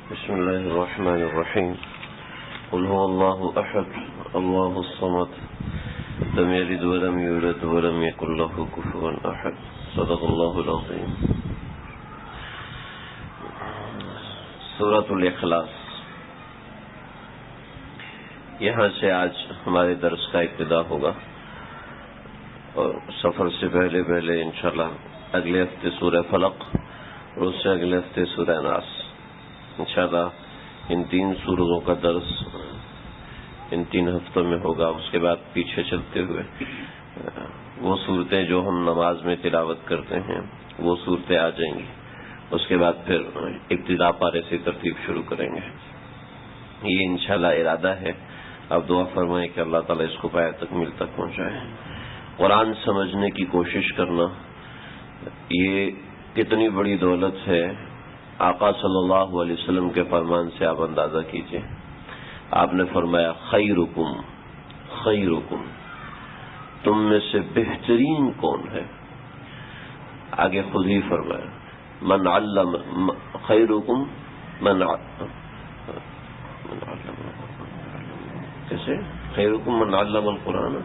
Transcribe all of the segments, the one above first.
بسم الله الرحمن الرحيم قل هو الله أحد الله الصمد لم يلد ولم يولد ولم يكن له كفوا أحد صدق الله العظيم. سورۃ الاخلاص. یہاں سے آج ہمارے درس کا ابتدا ہوگا اور سفر سے پہلے انشاءاللہ اگلے ہفتے سورہ فلق اور اس سے اگلے ہفتے سورہ ناس. انشاءاللہ ان 3 سورتوں کا درس ان 3 ہفتوں میں ہوگا. اس کے بعد پیچھے چلتے ہوئے وہ صورتیں جو ہم نماز میں تلاوت کرتے ہیں وہ صورتیں آ جائیں گی. اس کے بعد پھر ابتدا پارے سے ترتیب شروع کریں گے. یہ انشاءاللہ ارادہ ہے. اب دعا فرمائیں کہ اللہ تعالیٰ اس کو پایہ تکمیل تک پہنچائے. قرآن سمجھنے کی کوشش کرنا یہ کتنی بڑی دولت ہے. آقا صلی اللہ علیہ وسلم کے فرمان سے آپ اندازہ کیجئے. آپ نے فرمایا خیرکم تم میں سے بہترین کون ہے. آگے خود ہی فرمایا من علم خیرکم من کیسے خیرکم من علم القرآن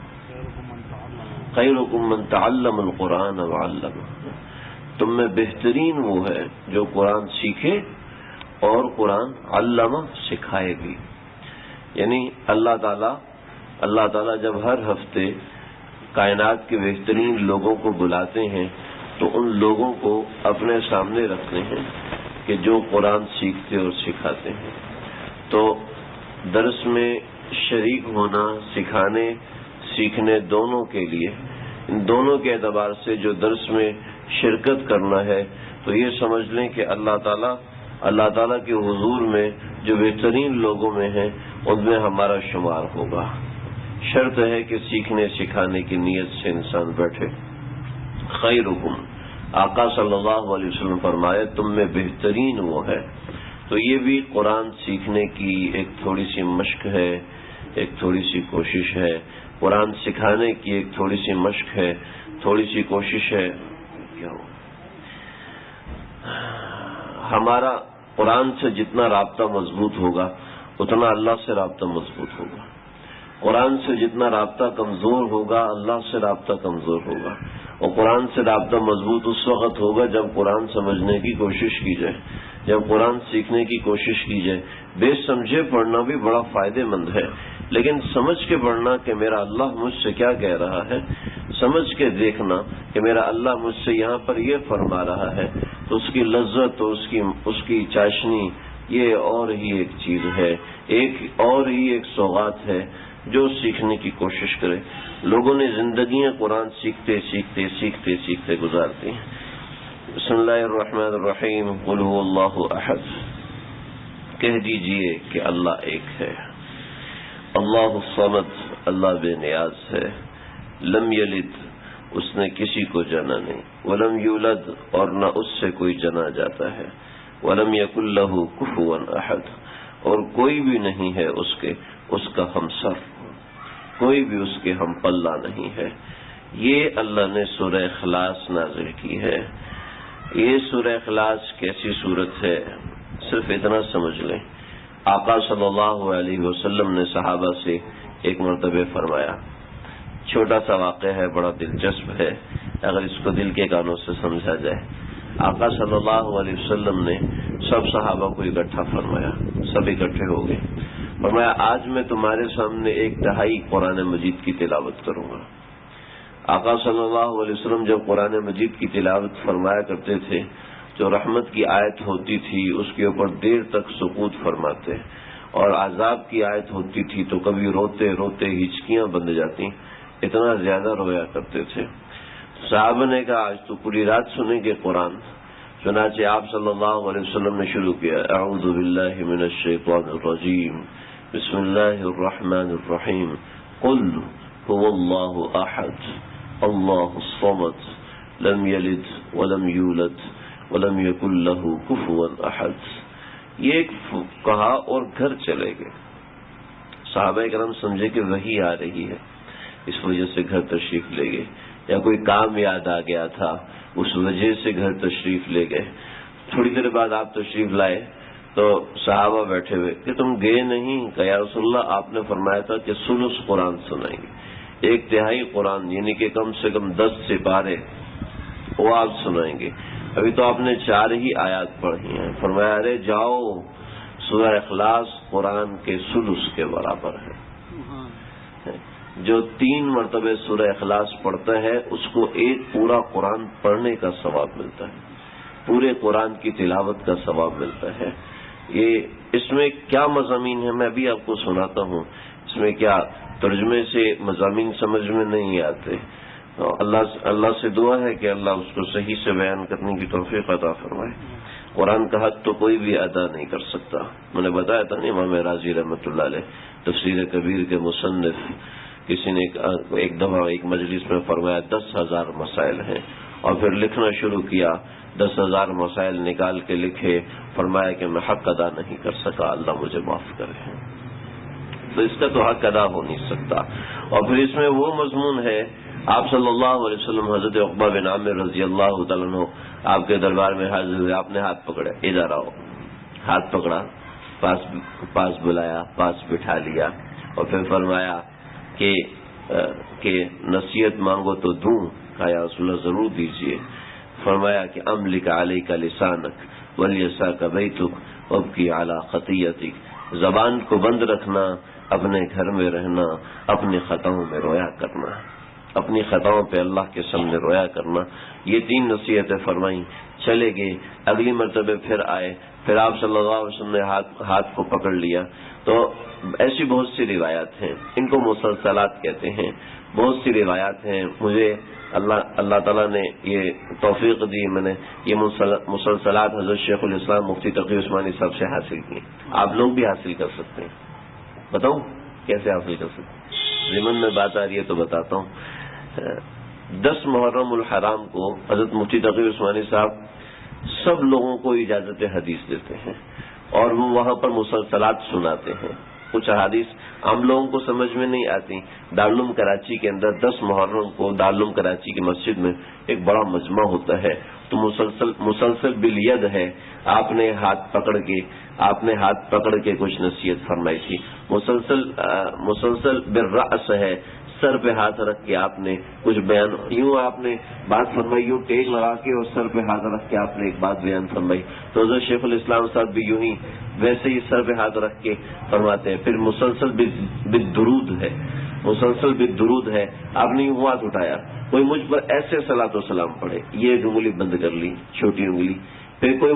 خیرکم من تعلم القرآن وعلمہ. تم میں بہترین وہ ہے جو قرآن سیکھے اور قرآن علمہ سکھائے بھی. یعنی اللہ تعالیٰ جب ہر ہفتے کائنات کے بہترین لوگوں کو بلاتے ہیں تو ان لوگوں کو اپنے سامنے رکھتے ہیں کہ جو قرآن سیکھتے اور سکھاتے ہیں. تو درس میں شریک ہونا سکھانے سیکھنے دونوں کے لیے ان دونوں کے اعتبار سے جو درس میں شرکت کرنا ہے تو یہ سمجھ لیں کہ اللہ تعالیٰ کے حضور میں جو بہترین لوگوں میں ہیں ان میں ہمارا شمار ہوگا. شرط ہے کہ سیکھنے سکھانے کی نیت سے انسان بیٹھے. خیرکم آقا صلی اللہ علیہ وسلم فرمائے تم میں بہترین وہ ہے. تو یہ بھی قرآن سیکھنے کی ایک تھوڑی سی مشق ہے, ایک تھوڑی سی کوشش ہے. قرآن سکھانے کی ایک تھوڑی سی مشق ہے, تھوڑی سی کوشش ہے. ہمارا قرآن سے جتنا رابطہ مضبوط ہوگا اتنا اللہ سے رابطہ مضبوط ہوگا. قرآن سے جتنا رابطہ کمزور ہوگا اللہ سے رابطہ کمزور ہوگا. اور قرآن سے رابطہ مضبوط اس وقت ہوگا جب قرآن سمجھنے کی کوشش کی جائے, جب قرآن سیکھنے کی کوشش کی جائے. بے سمجھے پڑھنا بھی بڑا فائدے مند ہے, لیکن سمجھ کے پڑھنا کہ میرا اللہ مجھ سے کیا کہہ رہا ہے, سمجھ کے دیکھنا کہ میرا اللہ مجھ سے یہاں پر یہ فرما رہا ہے, تو اس کی لذت اور اس کی چاشنی یہ اور ہی ایک چیز ہے, ایک اور ہی ایک سوغات ہے جو سیکھنے کی کوشش کرے. لوگوں نے زندگیاں قرآن سیکھتے گزارتی ہیں. بسم اللہ الرحمن الرحیم. قل هو اللہ احد. کہہ دیجئے کہ اللہ ایک ہے. اللہ الصمد اللہ بے نیاز ہے. لم یلد اس نے کسی کو جنا نہیں. ولم یولد اور نہ اس سے کوئی جنا جاتا ہے. ولم یکن لہ کفوا احد اور کوئی بھی نہیں ہے اس کا ہمسر, کوئی بھی اس کے ہم پلہ نہیں ہے. یہ اللہ نے سورہ اخلاص نازل کی ہے. یہ سورہ اخلاص کیسی صورت ہے صرف اتنا سمجھ لیں. آقا صلی اللہ علیہ وسلم نے صحابہ سے ایک مرتبہ فرمایا. چھوٹا سا واقعہ ہے, بڑا دلچسپ ہے اگر اس کو دل کے کانوں سے سمجھا جائے. آقا صلی اللہ علیہ وسلم نے سب صحابہ کو اکٹھا فرمایا, سب اکٹھے ہو گئے. فرمایا آج میں تمہارے سامنے 1/2 قرآن مجید کی تلاوت کروں گا. آقا صلی اللہ علیہ وسلم جب قرآن مجید کی تلاوت فرمایا کرتے تھے جو رحمت کی آیت ہوتی تھی اس کے اوپر دیر تک سکوت فرماتے, اور عذاب کی آیت ہوتی تھی تو کبھی روتے روتے ہچکیاں بند جاتی, اتنا زیادہ رویا کرتے تھے. صحابہ نے کہا آج تو پوری رات سنیں گے قرآن. چنانچہ آپ صلی اللہ علیہ وسلم نے شروع کیا اعوذ باللہ من الشیطان الرجیم بسم اللہ الرحمن الرحیم قل هو اللہ احد اللہ الصمد لم یلد ولم یولد ولم یکن لہ کفوا احد. یہ کہا اور گھر چلے گئے. صحابہ کرام سمجھے کہ وحی آ رہی ہے اس وجہ سے گھر تشریف لے گئے, یا کوئی کام یاد آ گیا تھا اس وجہ سے گھر تشریف لے گئے. تھوڑی دیر بعد آپ تشریف لائے تو صحابہ بیٹھے ہوئے کہ تم گئے نہیں؟ کہ یا رسول اللہ آپ نے فرمایا تھا کہ ثلث قرآن سنائیں گے، 1/3 قرآن یعنی کہ کم سے کم 10 سپارے وہ آپ سنائیں گے، ابھی تو آپ نے 4 ہی آیات پڑھی ہیں۔ فرمایا ارے جاؤ، سورہ اخلاص قرآن کے ثلث کے برابر ہے۔ جو 3 مرتبہ سورہ اخلاص پڑھتا ہے اس کو ایک پورا قرآن پڑھنے کا ثواب ملتا ہے، پورے قرآن کی تلاوت کا ثواب ملتا ہے۔ یہ اس میں کیا مضامین ہیں میں بھی آپ کو سناتا ہوں، اس میں کیا ترجمے سے مضامین سمجھ میں نہیں آتے، اللہ سے دعا ہے کہ اللہ اس کو صحیح سے بیان کرنے کی توفیق عطا فرمائے۔ قرآن کا حق تو کوئی بھی ادا نہیں کر سکتا۔ میں نے بتایا تھا نا امام راضی رحمۃ اللہ علیہ تفسیر کبیر کے مصنف، کسی نے ایک دفعہ ایک مجلس میں فرمایا 10,000 مسائل ہیں، اور پھر لکھنا شروع کیا، 10,000 مسائل نکال کے لکھے، فرمایا کہ میں حق ادا نہیں کر سکا، اللہ مجھے معاف کرے۔ تو اس کا تو حق ادا ہو نہیں سکتا۔ اور پھر اس میں وہ مضمون ہے، آپ صلی اللہ علیہ وسلم حضرت عقبہ بن عامر رضی اللہ تعالیٰ عنہ آپ کے دربار میں حاضر ہوئے، آپ نے ہاتھ پکڑا، ادھر آؤ، ہاتھ پکڑا، پاس بلایا، پاس بٹھا لیا، اور پھر فرمایا کہ نصیحت مانگو تو دوں؟ کہا یا رسول اللہ ضرور دیجیے۔ فرمایا کہ املک علیک لسانک ولیساک بیتک وابکی علی خطیتک، زبان کو بند رکھنا، اپنے گھر میں رہنا، اپنی خطاؤں میں رویا کرنا، اپنی خطاؤں پہ اللہ کے سامنے رویا کرنا۔ یہ 3 نصیحتیں فرمائیں، چلے گئے، اگلی مرتبہ پھر آئے، پھر آپ صلی اللہ علیہ وسلم نے ہاتھ کو پکڑ لیا۔ تو ایسی بہت سی روایات ہیں، ان کو مسلسلات کہتے ہیں، بہت سی روایات ہیں۔ مجھے اللہ تعالیٰ نے یہ توفیق دی، میں نے یہ مسلسلات حضرت شیخ الاسلام مفتی تقی عثمانی صاحب سے حاصل کی، آپ لوگ بھی حاصل کر سکتے ہیں۔ بتاؤں کیسے حاصل کر سکتے ہیں؟ ضمن میں بات آ رہی ہے تو بتاتا ہوں۔ 10 محرم الحرام کو حضرت مفتی تقی عثمانی صاحب سب لوگوں کو اجازت حدیث دیتے ہیں، اور وہ وہاں پر مسلسلات سناتے ہیں۔ کچھ احادیث عام لوگوں کو سمجھ میں نہیں آتی۔ دارالعلوم کراچی کے اندر 10 محرم کو دارالعلوم کراچی کی مسجد میں ایک بڑا مجمع ہوتا ہے، تو مسلسل بالید ہے، آپ نے ہاتھ پکڑ کے کچھ نصیحت فرمائی تھی، مسلسل بالرأس ہے، سر پہ ہاتھ رکھ کے آپ نے کچھ بیان، یوں آپ نے بات فرمائی، یوں ٹیک لگا کے اور سر پہ ہاتھ رکھ کے آپ نے ایک بات بیان فرمائی۔ تو حضرت شیخ الاسلام صاحب بھی یوں ہی ویسے ہی سر پہ ہاتھ رکھ کے فرماتے ہیں۔ پھر مسلسل بالدرود ہے، آپ نے یوں ہاتھ اٹھایا، کوئی مجھ پر ایسے صلاۃ و سلام پڑھے، یہ ایک انگلی بند کر لی، چھوٹی انگلی، پھر کوئی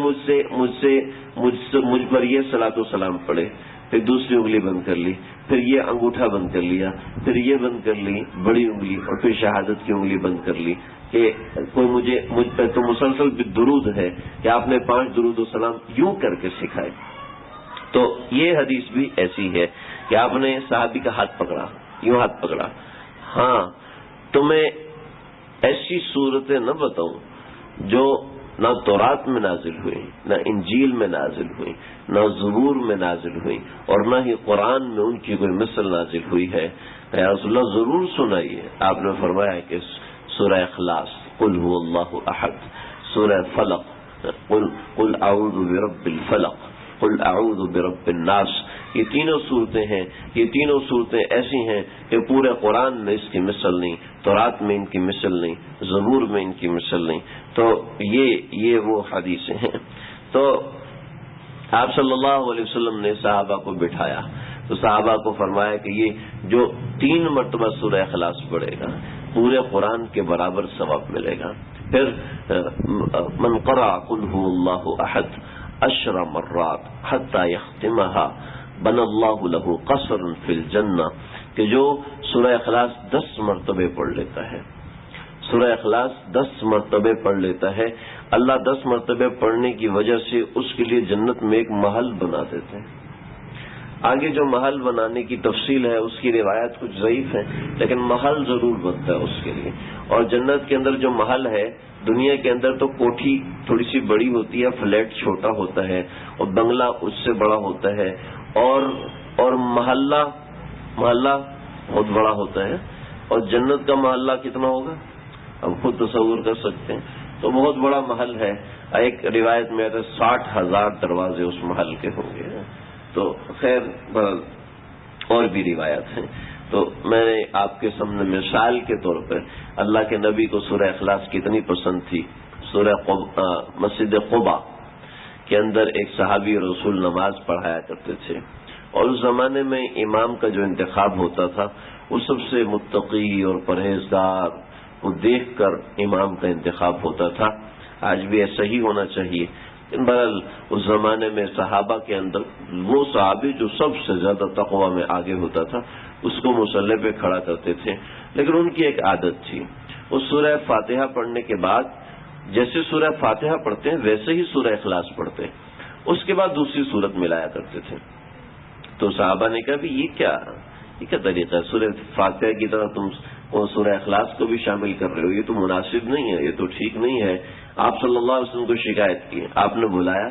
مجھ پر یہ صلاۃ و سلام پڑھے، پھر دوسری انگلی بند کر لی، پھر یہ انگوٹھا بند کر لیا، پھر یہ بند کر لی بڑی انگلی، اور پھر شہادت کی انگلی بند کر لی، کہ کوئی مجھ پر تو مسلسل درود ہے کہ آپ نے 5 درود و سلام یوں کر کے سکھائے۔ تو یہ حدیث بھی ایسی ہے کہ آپ نے صحابی کا ہاتھ پکڑا، یوں ہاتھ پکڑا۔ ہاں، تمہیں ایسی صورتیں نہ بتاؤں جو نہ تورات میں نازل ہوئی، نہ انجیل میں نازل ہوئی، نہ زبور میں نازل ہوئی، اور نہ ہی قرآن میں ان کی کوئی مثل نازل ہوئی ہے۔ یا رسول اللہ ضرور سنائیے۔ آپ نے فرمایا کہ سورہ اخلاص، قل هو اللہ احد، سورہ فلق، قل اعوذ برب الفلق، قل اعوذ برب الناس، یہ تینوں صورتیں ہیں، یہ تینوں صورتیں ایسی ہیں کہ پورے قرآن میں اس کی مثل نہیں، تورات میں ان کی مثل نہیں، زبور میں ان کی مثل نہیں۔ تو یہ وہ حدیثیں ہیں۔ تو آپ صلی اللہ علیہ وسلم نے صحابہ کو بٹھایا، تو صحابہ کو فرمایا کہ یہ جو 3 مرتبہ سورہ اخلاص پڑھے گا پورے قرآن کے برابر ثواب ملے گا۔ پھر من قرأ قل هو اللہ احد 10 مرات حتی یختمها بنى اللہ له قصرا فی الجنہ، کہ جو سورہ اخلاص 10 مرتبہ پڑھ لیتا ہے، سورہ اخلاص 10 مرتبہ پڑھ لیتا ہے، اللہ 10 مرتبہ پڑھنے کی وجہ سے اس کے لیے جنت میں ایک محل بنا دیتے ہیں۔ آگے جو محل بنانے کی تفصیل ہے اس کی روایت کچھ ضعیف ہے، لیکن محل ضرور بنتا ہے اس کے لیے۔ اور جنت کے اندر جو محل ہے، دنیا کے اندر تو کوٹھی تھوڑی سی بڑی ہوتی ہے، فلیٹ چھوٹا ہوتا ہے، اور بنگلہ اس سے بڑا ہوتا ہے، اور محلہ بہت بڑا ہوتا ہے۔ اور جنت کا محلہ کتنا ہوگا اب خود تصور کر سکتے ہیں۔ تو بہت بڑا محل ہے. ایک روایت میں 60,000 دروازے اس محل کے ہوں گے. تو خیر اور بھی روایت ہیں. تو میں نے آپ کے سامنے مثال کے طور پر اللہ کے نبی کو سورہ اخلاص کتنی پسند تھی. سورہ مسجد قباء کے اندر ایک صحابی رسول نماز پڑھایا کرتے تھے، اور اس زمانے میں امام کا جو انتخاب ہوتا تھا وہ سب سے متقی اور پرہیزگار کو دیکھ کر امام کا انتخاب ہوتا تھا. آج بھی ایسا ہی ہونا چاہیے. بہرحال اس زمانے میں صحابہ کے اندر وہ صحابی جو سب سے زیادہ تقوی میں آگے ہوتا تھا اس کو مصلی پہ کھڑا کرتے تھے. لیکن ان کی ایک عادت تھی، وہ سورہ فاتحہ پڑھنے کے بعد جیسے سورہ فاتحہ پڑھتے ہیں ویسے ہی سورہ اخلاص پڑھتے ہیں، اس کے بعد دوسری سورت ملایا کرتے تھے. تو صحابہ نے کہا بھی یہ کیا طریقہ ہے؟ سورہ فاتحہ کی طرح تم سورہ اخلاص کو بھی شامل کر رہے ہو، یہ تو مناسب نہیں ہے، یہ تو ٹھیک نہیں ہے. آپ صلی اللہ علیہ وسلم کو شکایت کی، آپ نے بلایا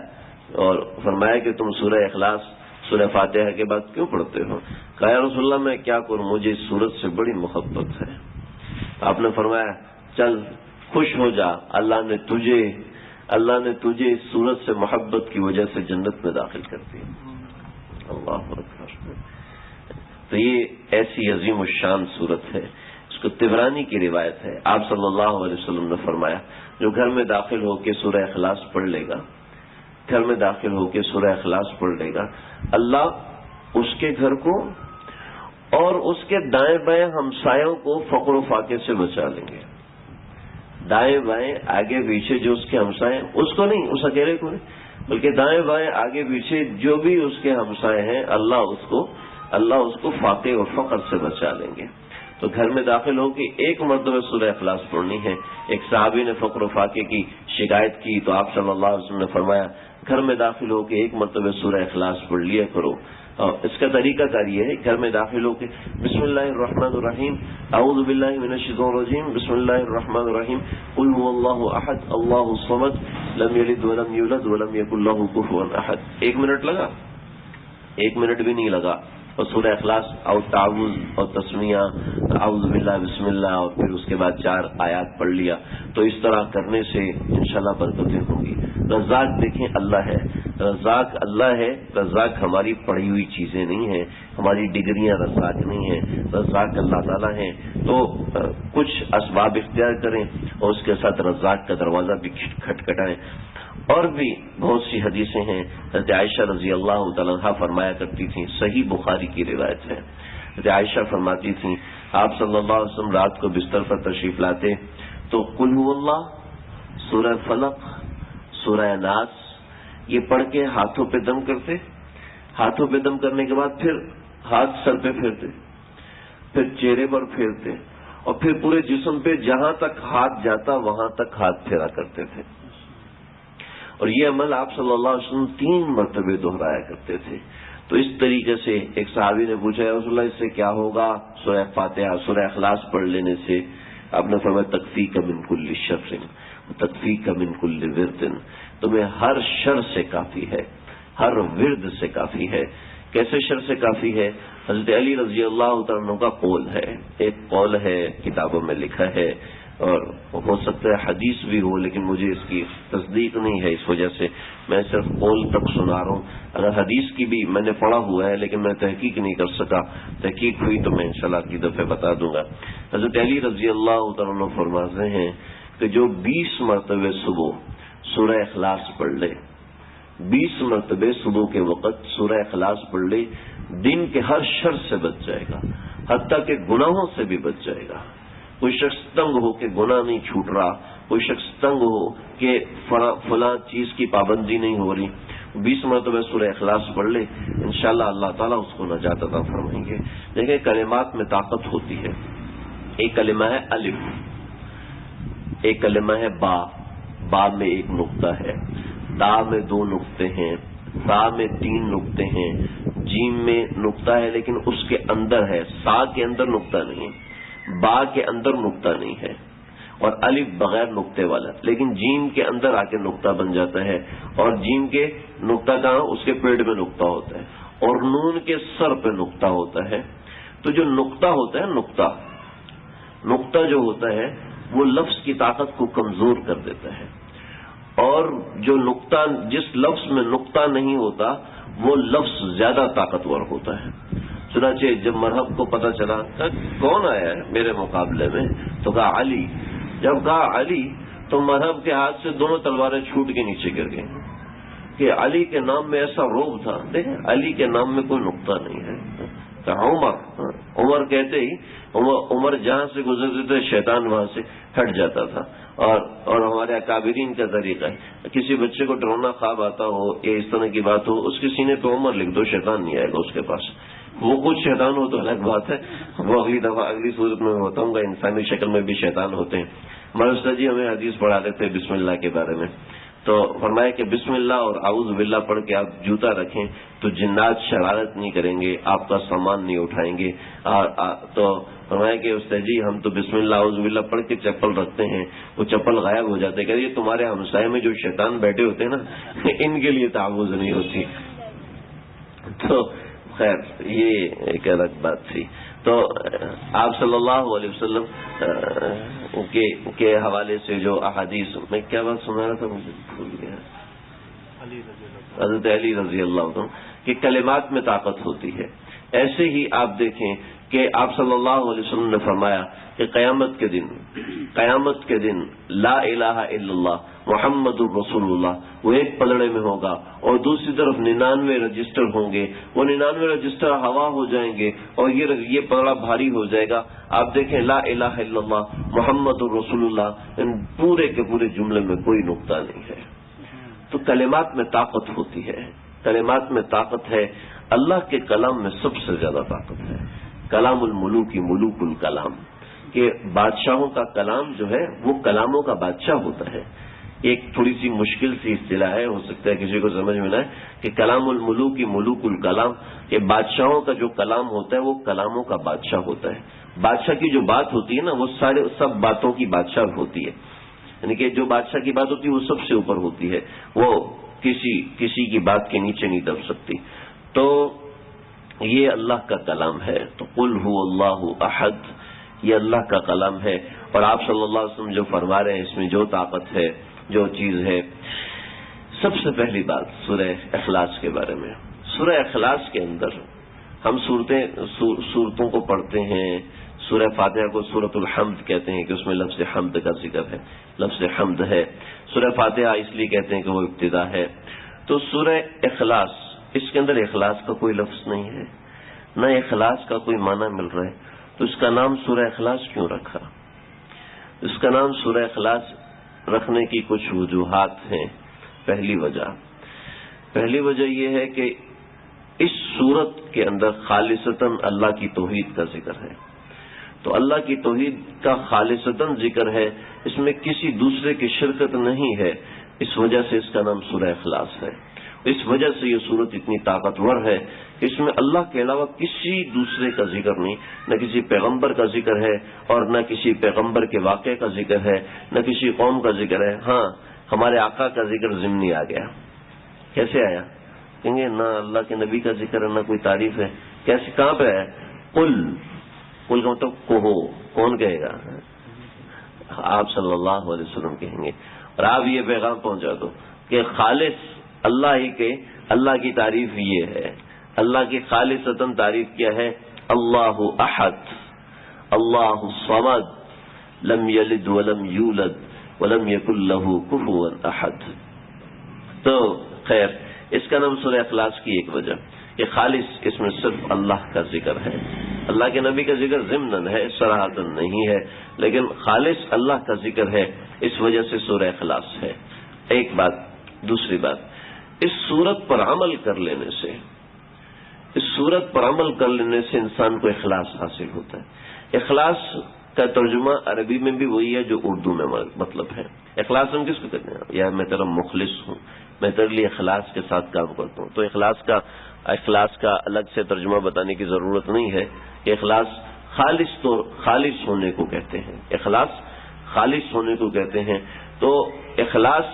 اور فرمایا کہ تم سورہ اخلاص سورہ فاتحہ کے بعد کیوں پڑھتے ہو؟ کہا یا رسول اللہ میں کیا کروں، مجھے اس سورت سے بڑی محبت ہے. آپ نے فرمایا چل خوش ہو جا، اللہ نے تجھے اس سورت سے محبت کی وجہ سے جنت میں داخل کر دیا. اللہ اکبر. تو یہ ایسی عظیم الشان سورت ہے. اس کو طبرانی کی روایت ہے، آپ صلی اللہ علیہ وسلم نے فرمایا جو گھر میں داخل ہو کے سورہ اخلاص پڑھ لے گا، گھر میں داخل ہو کے سورہ اخلاص پڑھ لے گا، اللہ اس کے گھر کو اور اس کے دائیں بائیں ہمسایوں کو فقر و فاقے سے بچا لیں گے. دائیں بائیں آگے پیچھے جو اس کے ہمسائے، اس کو نہیں، اس اکیلے کو نہیں، بلکہ دائیں بائیں آگے پیچھے جو بھی اس کے ہمسائے ہیں اللہ اس کو فاقے اور فقر سے بچا لیں گے. تو گھر میں داخل ہو کے ایک مرتبہ سورہ اخلاص پڑھنی ہے. ایک صحابی نے فقر و فاقے کی شکایت کی تو آپ صلی اللہ علیہ وسلم نے فرمایا گھر میں داخل ہو کے ایک مرتبہ سورہ اخلاص پڑھ لیا کرو. اس کا طریقہ کار یہ ہے، گھر میں داخل ہو کے بسم اللہ الرحمن الرحیم، اعوذ باللہ من الشیطان الرجیم، بسم اللہ الرحمن الرحیم، قل هو اللہ احد اللہ الصمد لم یلد ولم یولد ولم یکن لہ کفوا احد. 1 منٹ لگا، 1 منٹ بھی نہیں لگا. اور سورہ اخلاص اور تعوذ اور تسمیہ اعوذ باللہ بسم اللہ اور پھر اس کے بعد 4 آیات پڑھ لیا. تو اس طرح کرنے سے انشاءاللہ برکتیں ہوں گی. رزاق دیکھیں اللہ ہے، رزاق اللہ ہے. رزاق ہماری پڑھی ہوئی چیزیں نہیں ہیں، ہماری ڈگریاں رزاق نہیں ہیں، رزاق اللہ تعالیٰ ہیں. تو کچھ اسباب اختیار کریں اور اس کے ساتھ رزاق کا دروازہ بھی کھٹکھٹائیں. اور بھی بہت سی حدیثیں ہیں. حضرت عائشہ رضی اللہ تعالیٰ عنہا فرمایا کرتی تھیں، صحیح بخاری کی روایت ہے. حضرت عائشہ فرماتی تھیں آپ صلی اللہ علیہ وسلم رات کو بستر پر تشریف لاتے تو قل هو اللہ، سورہ فلق، سورہ ناس یہ پڑھ کے ہاتھوں پہ دم کرتے. ہاتھوں پہ دم کرنے کے بعد پھر ہاتھ سر پہ پھیرتے، پھر چہرے پر پھیرتے، اور پھر پورے جسم پہ جہاں تک ہاتھ جاتا وہاں تک ہاتھ پھیرا کرتے تھے. اور یہ عمل آپ صلی اللہ علیہ وسلم 3 مرتبے دہرایا کرتے تھے. تو اس طریقے سے ایک صحابی نے پوچھا یا رسول اللہ اس سے کیا ہوگا؟ سورہ فاتحہ سورہ اخلاص پڑھ لینے سے آپ نے فرمایا تکفیک من کل شر تکفیک من کل ورد، تمہیں ہر شر سے کافی ہے، ہر ورد سے کافی ہے. کیسے شر سے کافی ہے؟ حضرت علی رضی اللہ تعالیٰ عنہ کا قول ہے، ایک قول ہے کتابوں میں لکھا ہے، اور ہو سکتا ہے حدیث بھی ہو لیکن مجھے اس کی تصدیق نہیں ہے، اس وجہ سے میں صرف قول تک سنا رہا ہوں. اگر حدیث کی بھی میں نے پڑھا ہوا ہے لیکن میں تحقیق نہیں کر سکا، تحقیق ہوئی تو میں انشاءاللہ اگلی دفعہ بتا دوں گا. حضرت علی رضی اللہ تعالیٰ عنہ فرماتے ہیں کہ جو 20 مرتبہ صبح سورہ اخلاص پڑھ لے، 20 مرتبہ صبح کے وقت سورہ اخلاص پڑھ لے، دن کے ہر شر سے بچ جائے گا، حتیٰ کہ گناہوں سے بھی بچ جائے گا. کوئی شخص تنگ ہو کہ گناہ نہیں چھوٹ رہا، کوئی شخص تنگ ہو کہ فلاں چیز کی پابندی نہیں ہو رہی، 20 مرتبہ سورہ اخلاص پڑھ لے، انشاءاللہ اللہ تعالیٰ اس کو نجات عطا فرمائیں گے. دیکھیں کلمات میں طاقت ہوتی ہے. ایک کلمہ ہے الف، ایک کلمہ ہے با میں 1 نقطہ ہے، دا میں 2 نقطے ہیں، سا میں 3 نقطے ہیں، جیم میں نقطہ ہے لیکن اس کے اندر ہے، سا کے اندر نقطہ نہیں ہے، با کے اندر نقطہ نہیں ہے، اور الف بغیر نقطے والا، لیکن جیم کے اندر آ کے نقطہ بن جاتا ہے. اور جیم کے نقطہ کہاں؟ اس کے پیڑ میں نقطہ ہوتا ہے، اور نون کے سر پہ نقطہ ہوتا ہے. تو جو نقطہ ہوتا ہے، نقطہ جو ہوتا ہے وہ لفظ کی طاقت کو کمزور کر دیتا ہے، اور جو نقطہ، جس لفظ میں نقطہ نہیں ہوتا وہ لفظ زیادہ طاقتور ہوتا ہے۔ چنانچہ جب مرحب کو پتہ چلا کون آیا ہے میرے مقابلے میں، تو کہا علی۔ جب کہا علی تو مرحب کے ہاتھ سے دونوں تلواریں چھوٹ کے نیچے گر گئیں کہ علی کے نام میں ایسا روب تھا۔ دیکھیں علی کے نام میں کوئی نقطہ نہیں ہے۔ عمر کہتے ہی عمر جہاں سے گزرتے تھے شیطان وہاں سے ہٹ جاتا تھا، اور ہمارے اکابرین کا طریقہ ہے، کسی بچے کو ڈرونا خواب آتا ہو یا اس طرح کی بات ہو، اس کے سینے پہ عمر لکھ دو، شیطان نہیں آئے گا اس کے پاس۔ وہ کچھ شیطان ہو تو الگ بات ہے، وہ اگلی دفعہ اگلی صورت میں بتاؤں گا، انسانی شکل میں بھی شیطان ہوتے ہیں۔ مرزا جی ہمیں حدیث پڑھا دیتے ہیں بسم اللہ کے بارے میں، تو فرمایا کہ بسم اللہ اور اعوذ باللہ پڑھ کے آپ جوتا رکھیں تو جنات شرارت نہیں کریں گے، آپ کا سامان نہیں اٹھائیں گے۔ تو فرمایا کہ استاد جی ہم تو بسم اللہ اعوذ باللہ پڑھ کے چپل رکھتے ہیں، وہ چپل غائب ہو جاتے، کہ یہ تمہارے ہمسائے میں جو شیطان بیٹھے ہوتے ہیں نا ان کے لیے تعوذ نہیں ہوتی۔ تو خیر یہ ایک الگ بات تھی۔ تو آپ صلی اللہ علیہ وسلم کے حوالے سے جو احادیث، میں کیا بات سنا رہا تھا مجھے بھول گیا، حضرت علی رضی اللہ عنہ کہ کلمات میں طاقت ہوتی ہے۔ ایسے ہی آپ دیکھیں کہ آپ صلی اللہ علیہ وسلم نے فرمایا کہ قیامت کے دن لا الہ الا اللہ محمد الرسول اللہ وہ ایک پلڑے میں ہوگا، اور دوسری طرف 99 رجسٹر ہوں گے، وہ 99 رجسٹر ہوا ہو جائیں گے اور یہ پلڑا بھاری ہو جائے گا۔ آپ دیکھیں لا الہ الا اللہ محمد الرسول اللہ، ان پورے کے پورے جملے میں کوئی نقطہ نہیں ہے۔ تو کلمات میں طاقت ہوتی ہے، کلمات میں طاقت ہے۔ اللہ کے کلام میں سب سے زیادہ طاقت ہے۔ کلام الملوک ملوک الکلام، کہ بادشاہوں کا کلام جو ہے وہ کلاموں کا بادشاہ ہوتا ہے۔ ایک تھوڑی سی مشکل سی اصطلاح ہے، ہو سکتا ہے کسی کو سمجھ میں نہ آئے کہ کلام الملوک ملوک الکلام، کہ بادشاہوں کا جو کلام ہوتا ہے وہ کلاموں کا بادشاہ ہوتا ہے۔ بادشاہ کی جو بات ہوتی ہے نا وہ سب باتوں کی بادشاہ ہوتی ہے، یعنی کہ جو بادشاہ کی بات ہوتی ہے وہ سب سے اوپر ہوتی ہے، وہ کسی کی بات کے نیچے نہیں دب سکتی۔ تو یہ اللہ کا کلام ہے۔ تو قل هو اللہ احد، یہ اللہ کا کلام ہے۔ اور آپ صلی اللہ علیہ وسلم جو فرما رہے ہیں اس میں جو طاقت ہے، جو چیز ہے، سب سے پہلی بات سورہ اخلاص کے بارے میں۔ سورہ اخلاص کے اندر ہم صورتوں کو پڑھتے ہیں۔ سورہ فاتحہ کو سورۃ الحمد کہتے ہیں کہ اس میں لفظ حمد کا ذکر ہے، لفظ حمد ہے۔ سورہ فاتحہ اس لیے کہتے ہیں کہ وہ ابتدا ہے۔ تو سورہ اخلاص، اس کے اندر اخلاص کا کوئی لفظ نہیں ہے، نہ اخلاص کا کوئی معنی مل رہا ہے، تو اس کا نام سورہ اخلاص کیوں رکھا؟ اس کا نام سورہ اخلاص رکھنے کی کچھ وجوہات ہیں۔ پہلی وجہ یہ ہے کہ اس سورت کے اندر خالصتاً اللہ کی توحید کا ذکر ہے، تو اللہ کی توحید کا خالصتاً ذکر ہے، اس میں کسی دوسرے کی شرکت نہیں ہے، اس وجہ سے اس کا نام سورہ اخلاص ہے۔ اس وجہ سے یہ سورت اتنی طاقتور ہے کہ اس میں اللہ کے علاوہ کسی دوسرے کا ذکر نہیں، نہ کسی پیغمبر کا ذکر ہے اور نہ کسی پیغمبر کے واقعے کا ذکر ہے، نہ کسی قوم کا ذکر ہے۔ ہاں ہمارے آقا کا ذکر ضمنی آ گیا۔ کیسے آیا؟ کہیں گے نہ اللہ کے نبی کا ذکر ہے نہ کوئی تعریف ہے، کیسے کہاں پہ ہے؟ قل کا مطلب کہو، کون کہے گا؟ آپ صلی اللہ علیہ وسلم کہیں گے، اور آپ یہ پیغام پہنچا دو کہ خالص اللہ کی تعریف یہ ہے، اللہ کی خالصتاً تعریف کیا ہے؟ اللہ احد، اللہ الصمد، لم یلد ولم یولد ولم یکن لہ کفوا احد۔ تو خیر اس کا نام سورہ اخلاص کی ایک وجہ کہ خالص اس میں صرف اللہ کا ذکر ہے، اللہ کے نبی کا ذکر ضمناً ہے، صراحتاً نہیں ہے، لیکن خالص اللہ کا ذکر ہے، اس وجہ سے سورہ اخلاص ہے۔ ایک بات۔ دوسری بات، اس سورت پر عمل کر لینے سے انسان کو اخلاص حاصل ہوتا ہے۔ اخلاص کا ترجمہ عربی میں بھی وہی ہے جو اردو میں مطلب ہے۔ اخلاص ہم کس کو کہتے ہیں؟ یا میں تیرا مخلص ہوں، میں تیرے لیے اخلاص کے ساتھ کام کرتا ہوں۔ تو اخلاص کا الگ سے ترجمہ بتانے کی ضرورت نہیں ہے کہ اخلاص خالص ہونے کو کہتے ہیں، اخلاص خالص ہونے کو کہتے ہیں۔ تو اخلاص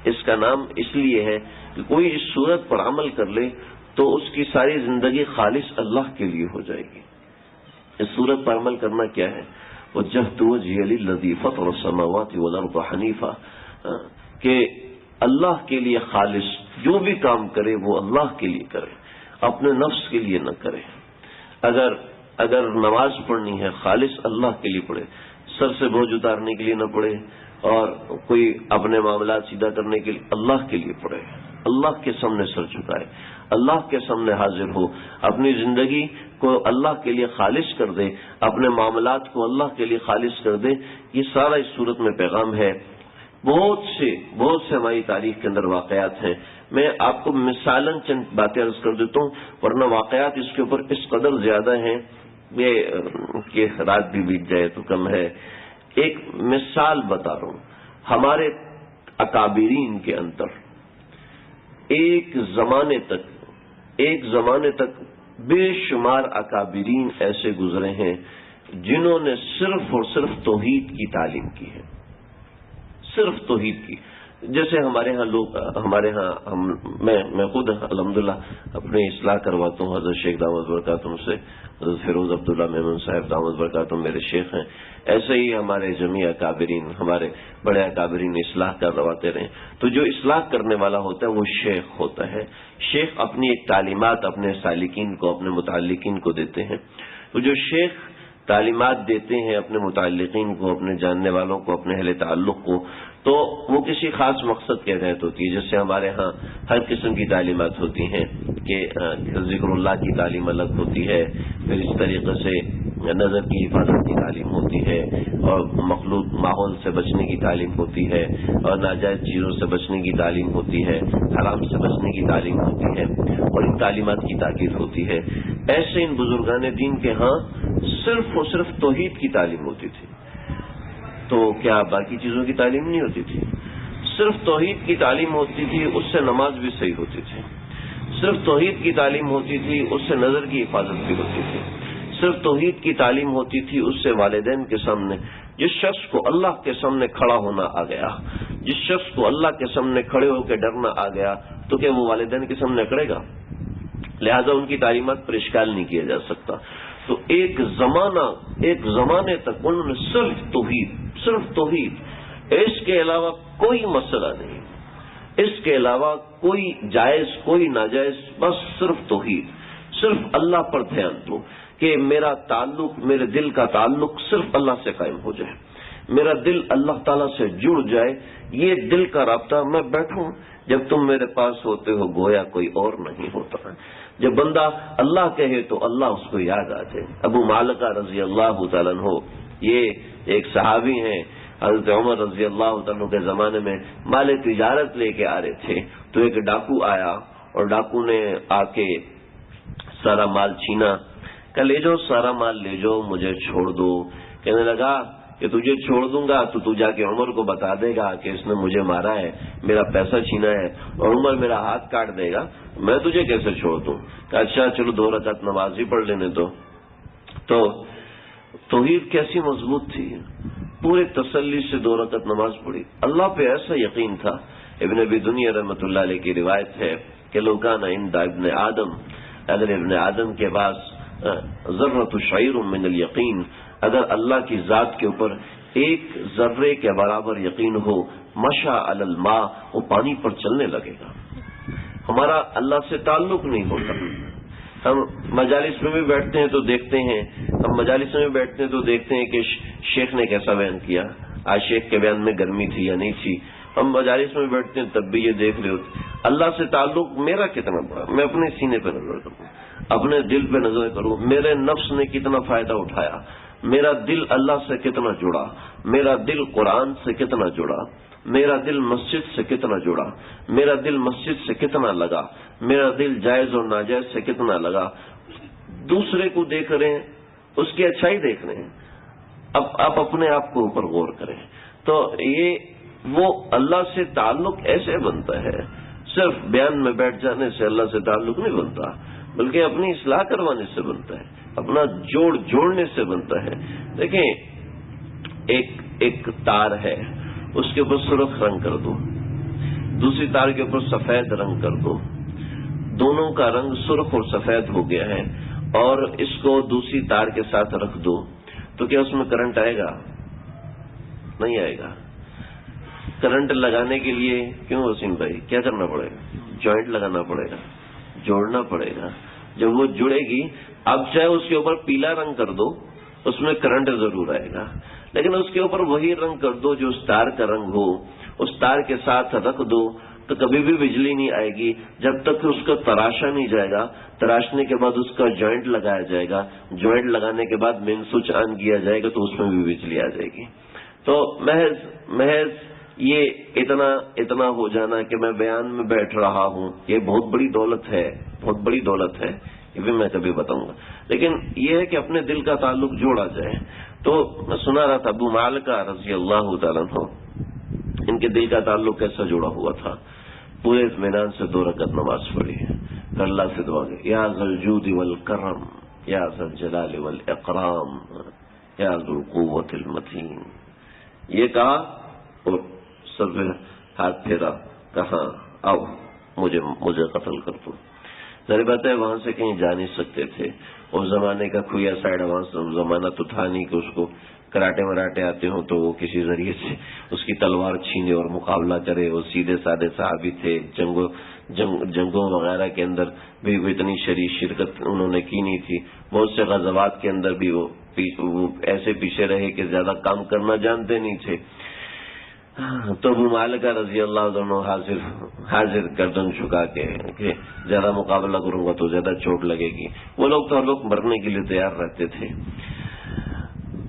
اس کا نام اس لیے ہے کہ کوئی اس صورت پر عمل کر لے تو اس کی ساری زندگی خالص اللہ کے لیے ہو جائے گی۔ اس صورت پر عمل کرنا کیا ہے؟ وجہت وجہی للذی فطر السماوات والارض حنیفا، کہ اللہ کے لیے خالص جو بھی کام کرے وہ اللہ کے لیے کرے، اپنے نفس کے لیے نہ کرے۔ اگر نماز پڑھنی ہے خالص اللہ کے لیے پڑھے، سر سے بوجھ اتارنے کے لیے نہ پڑھے، اور کوئی اپنے معاملات سیدھا کرنے کے لیے اللہ کے لیے پڑھے، اللہ کے سامنے سر جھکائے، اللہ کے سامنے حاضر ہو، اپنی زندگی کو اللہ کے لیے خالص کر دے، اپنے معاملات کو اللہ کے لیے خالص کر دے۔ یہ سارا اس صورت میں پیغام ہے۔ بہت سے ہماری تاریخ کے اندر واقعات ہیں، میں آپ کو مثالاً چند باتیں عرض کر دیتا ہوں، ورنہ واقعات اس کے اوپر اس قدر زیادہ ہیں کہ رات بھی بیت جائے تو کم ہے۔ ایک مثال بتا رہا ہوں، ہمارے اکابرین کے اندر ایک زمانے تک بے شمار اکابرین ایسے گزرے ہیں جنہوں نے صرف اور صرف توحید کی تعلیم کی ہے، صرف توحید کی۔ جیسے ہمارے ہاں میں خود الحمدللہ اپنی اصلاح کرواتا ہوں حضرت شیخ دامت برکاتہم سے، حضرت فیروز عبداللہ میمن صاحب دامت برکاتہم میرے شیخ ہیں، ایسے ہی ہمارے جمیع اکابرین، ہمارے بڑے اکابرین اصلاح کرواتے رہے۔ تو جو اصلاح کرنے والا ہوتا ہے وہ شیخ ہوتا ہے۔ شیخ اپنی ایک تعلیمات اپنے سالکین کو، اپنے متعلقین کو دیتے ہیں۔ تو جو شیخ تعلیمات دیتے ہیں اپنے متعلقین کو، اپنے جاننے والوں کو، اپنے اہل تعلق کو، تو وہ کسی خاص مقصد کے تحت ہوتی ہے۔ جیسے ہمارے ہاں ہر قسم کی تعلیمات ہوتی ہیں کہ ذکر اللہ کی تعلیم الگ ہوتی ہے، پھر اس طریقے سے نظر کی حفاظت کی تعلیم ہوتی ہے، اور مخلوط ماحول سے بچنے کی تعلیم ہوتی ہے، اور ناجائز چیزوں سے بچنے کی تعلیم ہوتی ہے، حرام سے بچنے کی تعلیم ہوتی ہے، اور ان تعلیمات کی تاکید ہوتی ہے۔ ایسے ان بزرگان دین کے ہاں صرف اور صرف توحید کی تعلیم ہوتی تھی۔ تو کیا باقی چیزوں کی تعلیم نہیں ہوتی تھی؟ صرف توحید کی تعلیم ہوتی تھی، اس سے نماز بھی صحیح ہوتی تھی۔ صرف توحید کی تعلیم ہوتی تھی، اس سے نظر کی حفاظت بھی ہوتی تھی۔ صرف توحید کی تعلیم ہوتی تھی، اس سے والدین کے سامنے، جس شخص کو اللہ کے سامنے کھڑا ہونا آ گیا، جس شخص کو اللہ کے سامنے کھڑے ہو کے ڈرنا آ گیا، تو کیا وہ والدین کے سامنے کھڑے گا؟ لہذا ان کی تعلیمات پر اشکال نہیں کیا جا سکتا۔ تو ایک زمانے تک انہوں نے صرف توحید، اس کے علاوہ کوئی مسئلہ نہیں، اس کے علاوہ کوئی جائز کوئی ناجائز، بس صرف توحید، صرف اللہ پر دھیان دو کہ میرا تعلق، میرے دل کا تعلق صرف اللہ سے قائم ہو جائے، میرا دل اللہ تعالیٰ سے جڑ جائے۔ یہ دل کا رابطہ، میں بیٹھوں جب تم میرے پاس ہوتے ہو گویا کوئی اور نہیں ہوتا ہے۔ جب بندہ اللہ کہے تو اللہ اس کو یاد آ جائے۔ ابو معلقہ رضی اللہ تعالیٰ عنہ، یہ ایک صحابی ہیں، حضرت عمر رضی اللہ تعالیٰ کے زمانے میں مال تجارت لے کے آ رہے تھے، تو ایک ڈاکو آیا اور ڈاکو نے آ کے سارا مال چھینا، کہ لے جاؤ سارا مال لے جاؤ، مجھے چھوڑ دو۔ کہنے لگا کہ تجھے چھوڑ دوں گا تو جا کے عمر کو بتا دے گا کہ اس نے مجھے مارا ہے، میرا پیسہ چھینا ہے، اور عمر میرا ہاتھ کاٹ دے گا، میں تجھے کیسے چھوڑ دوں؟ کہ اچھا چلو 2 رکعت نماز ہی پڑھ لینے دو۔ تو توحید کیسی مضبوط تھی، پورے تسلی سے 2 رکعت نماز پڑھی، اللہ پہ ایسا یقین تھا۔ ابن ابی دنیا رحمۃ اللہ علیہ کی روایت ہے کہ لو کان عند ابن آدم، اگر ابن آدم کے پاس ذرۃ شعیر من الیقین، اگر اللہ کی ذات کے اوپر ایک ذرے کے برابر یقین ہو، مشى علی الماء، وہ پانی پر چلنے لگے گا۔ ہمارا اللہ سے تعلق نہیں ہوتا، ہم مجالس میں بھی بیٹھتے ہیں تو دیکھتے ہیں، کہ شیخ نے کیسا بیان کیا، آج شیخ کے بیان میں گرمی تھی یا نہیں تھی۔ ہم مجالس میں بیٹھتے ہیں تب بھی یہ دیکھ رہے ہوتے، اللہ سے تعلق میرا کتنا بڑا، میں اپنے سینے پہ نظر کروں، اپنے دل پہ نظر کروں، میرے نفس نے کتنا فائدہ اٹھایا، میرا دل اللہ سے کتنا جڑا، میرا دل قرآن سے کتنا جڑا، میرا دل مسجد سے کتنا جڑا، میرا دل مسجد سے کتنا لگا، میرا دل جائز اور ناجائز سے کتنا لگا۔ دوسرے کو دیکھ رہے ہیں، اس کی اچھائی دیکھ رہے ہیں، اب آپ اپنے آپ کو اوپر غور کریں۔ تو یہ وہ اللہ سے تعلق ایسے بنتا ہے، صرف بیان میں بیٹھ جانے سے اللہ سے تعلق نہیں بنتا، بلکہ اپنی اصلاح کروانے سے بنتا ہے، اپنا جوڑنے سے بنتا ہے۔ دیکھیں، ایک تار ہے، اس کے اوپر سرخ رنگ کر دو، دوسری تار کے اوپر سفید رنگ کر دو، دونوں کا رنگ سرخ اور سفید ہو گیا ہے، اور اس کو دوسری تار کے ساتھ رکھ دو، تو کیا اس میں کرنٹ آئے گا؟ نہیں آئے گا. کرنٹ لگانے کے لیے کیوں وسیم بھائی کیا کرنا پڑے گا؟ جوائنٹ لگانا پڑے گا، جوڑنا پڑے گا. جب وہ جڑے گی، اب چاہے اس کے اوپر پیلا رنگ کر دو، اس میں کرنٹ ضرور آئے گا، لیکن اس کے اوپر وہی رنگ کر دو جو اس تار کا رنگ ہو، اس تار کے ساتھ رکھ دو تو کبھی بھی بجلی نہیں آئے گی جب تک کہ اس کا تراشا نہیں جائے گا. تراشنے کے بعد اس کا جوائنٹ لگایا جائے گا، جوائنٹ لگانے کے بعد مین سوئچ آن کیا جائے گا تو اس میں بھی بجلی آ جائے گی. تو محض یہ اتنا ہو جانا کہ میں بیان میں بیٹھ رہا ہوں، یہ بہت بڑی دولت ہے، بہت بڑی دولت ہے. یہ بھی میں کبھی بتاؤں گا. لیکن یہ ہے کہ اپنے دل کا تعلق جوڑا جائے. تو میں سنا رہا تھا ابو مالکہ رضی اللہ تعالیٰ عنہ، ان کے دل کا تعلق کیسا جوڑا ہوا تھا. پورے اطمینان سے 2 رکعت نماز پڑھی، اللہ سے دعا کی، یا ذا الجود والکرم یا ذا الجلال والاکرام یا ذو القوۃ المتین. یہ کہا اور سر پہ ہاتھ پھیرا، کہاں آؤ مجھے قتل کر دو. ظاہر بات ہے وہاں سے کہیں جا نہیں سکتے تھے. اس زمانے کا کھویا سائڈ زمانہ تو تھا نہیں کہ اس کو کراٹے مراٹے آتے ہوں تو وہ کسی ذریعے سے اس کی تلوار چھینے اور مقابلہ کرے. وہ سیدھے سادے صحابی تھے، جنگوں وغیرہ کے اندر بھی اتنی شرکت انہوں نے کی نہیں تھی. بہت سے غزوات کے اندر بھی وہ ایسے پیچھے رہے کہ زیادہ کام کرنا جانتے نہیں تھے. تو ابو مالکہ رضی اللہ عنہ حاضر گردن جھکا کے کہ زیادہ مقابلہ کروں گا تو زیادہ چوٹ لگے گی. وہ لوگ تو ہر وقت مرنے کے لیے تیار رہتے تھے.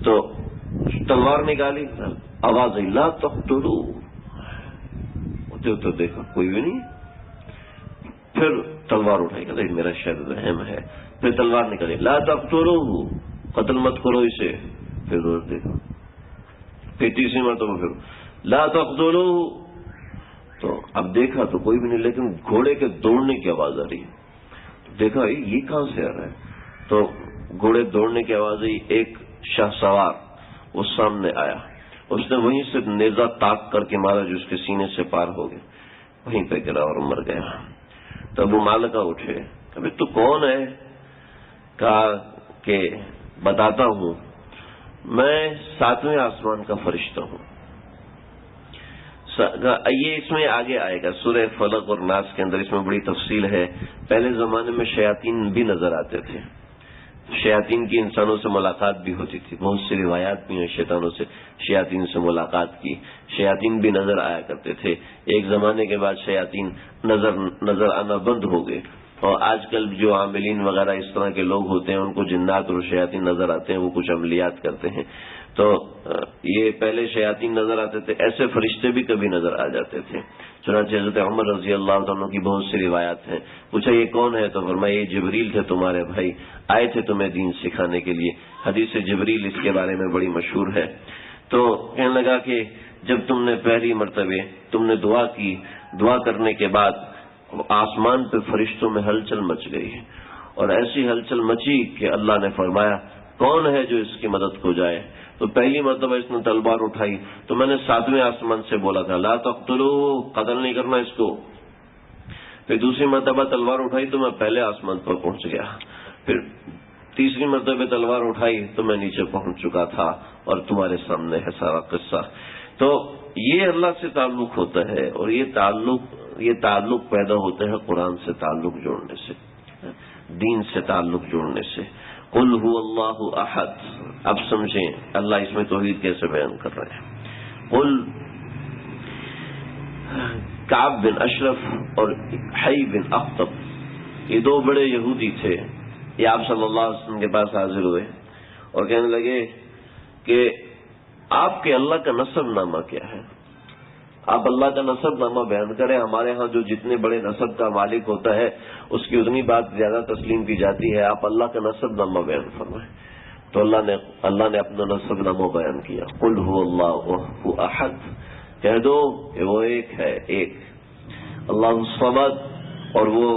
تو تلوار نکالی، آواز لا تقتلوا، تو دیکھا کوئی بھی نہیں. پھر تلوار اٹھائی، کہ میرا شاید وہم ہے. پھر تلوار نکالی، لا تقتلوا، قتل مت کرو اسے. پھر دیکھا، پھر تیسری مرتبہ پھر لا تقتلوا. تو اب دیکھا تو کوئی بھی نہیں، لیکن گھوڑے کے دوڑنے کی آواز آ رہی ہے. دیکھا یہ کہاں سے آ رہا ہے؟ تو گھوڑے دوڑنے کی آواز آئی. ایک شاہ سوار وہ سامنے آیا، اس نے وہیں سے نیزہ تاک کر کے مارا جو اس کے سینے سے پار ہو گئے، وہیں پہ گرا اور مر گیا. تو ابو مالکہ اٹھے، ابھی تو کون ہے؟ کہا کہ بتاتا ہوں، میں 7ویں آسمان کا فرشتہ ہوں. یہ اس میں آگے آئے گا سورہ فلق اور ناس کے اندر، اس میں بڑی تفصیل ہے. پہلے زمانے میں شیاطین بھی نظر آتے تھے، شیاطین کی انسانوں سے ملاقات بھی ہوتی تھی. بہت سی روایات بھی ہیں شیاطین سے ملاقات کی. شیاطین بھی نظر آیا کرتے تھے. ایک زمانے کے بعد شیاطین نظر آنا بند ہو گئے، اور آج کل جو عاملین وغیرہ اس طرح کے لوگ ہوتے ہیں ان کو جنات اور شیاطین نظر آتے ہیں، وہ کچھ عملیات کرتے ہیں. تو یہ پہلے شیاطین نظر آتے تھے، ایسے فرشتے بھی کبھی نظر آ جاتے تھے. چنانچہ حضرت عمر رضی اللہ عنہ کی بہت سی روایات ہیں. پوچھا یہ کون ہے؟ تو فرمایا یہ جبریل تھے، تمہارے بھائی، آئے تھے تمہیں دین سکھانے کے لیے. حدیث جبریل اس کے بارے میں بڑی مشہور ہے. تو کہنے لگا کہ جب تم نے پہلی مرتبہ تم نے دعا کی، دعا کرنے کے بعد آسمان پہ فرشتوں میں ہلچل مچ گئی، اور ایسی ہلچل مچی کہ اللہ نے فرمایا کون ہے جو اس کی مدد کو جائے. تو پہلی مرتبہ اس نے تلوار اٹھائی تو میں نے 7ویں آسمان سے بولا تھا لا تقتلوا، قتل نہیں کرنا اس کو. پھر دوسری مرتبہ تلوار اٹھائی تو میں پہلے آسمان پر پہنچ گیا. پھر تیسری مرتبہ تلوار اٹھائی تو میں نیچے پہنچ چکا تھا، اور تمہارے سامنے ہے سارا قصہ. تو یہ اللہ سے تعلق ہوتا ہے، اور یہ تعلق پیدا ہوتا ہے قرآن سے تعلق جوڑنے سے، دین سے تعلق جوڑنے سے. قل هو اللہ احد. اب سمجھیں اللہ اس میں توحید کیسے بیان کر رہے ہیں. قل، کعب بن اشرف اور حی بن اخطب، یہ 2 بڑے یہودی تھے. یہ آپ صلی اللہ علیہ وسلم کے پاس حاضر ہوئے اور کہنے لگے کہ آپ کے اللہ کا نسب نامہ کیا ہے؟ آپ اللہ کا نسب نامہ بیان کریں. ہمارے ہاں جو جتنے بڑے نسب کا مالک ہوتا ہے اس کی اتنی بات زیادہ تسلیم کی جاتی ہے. آپ اللہ کا نسب نامہ بیان فرمائیں. تو اللہ نے اپنا نسب نامہ بیان کیا. قل هو اللہ احد، کہہ دو کہ وہ ایک ہے، ایک اللہ الصمد، اور وہ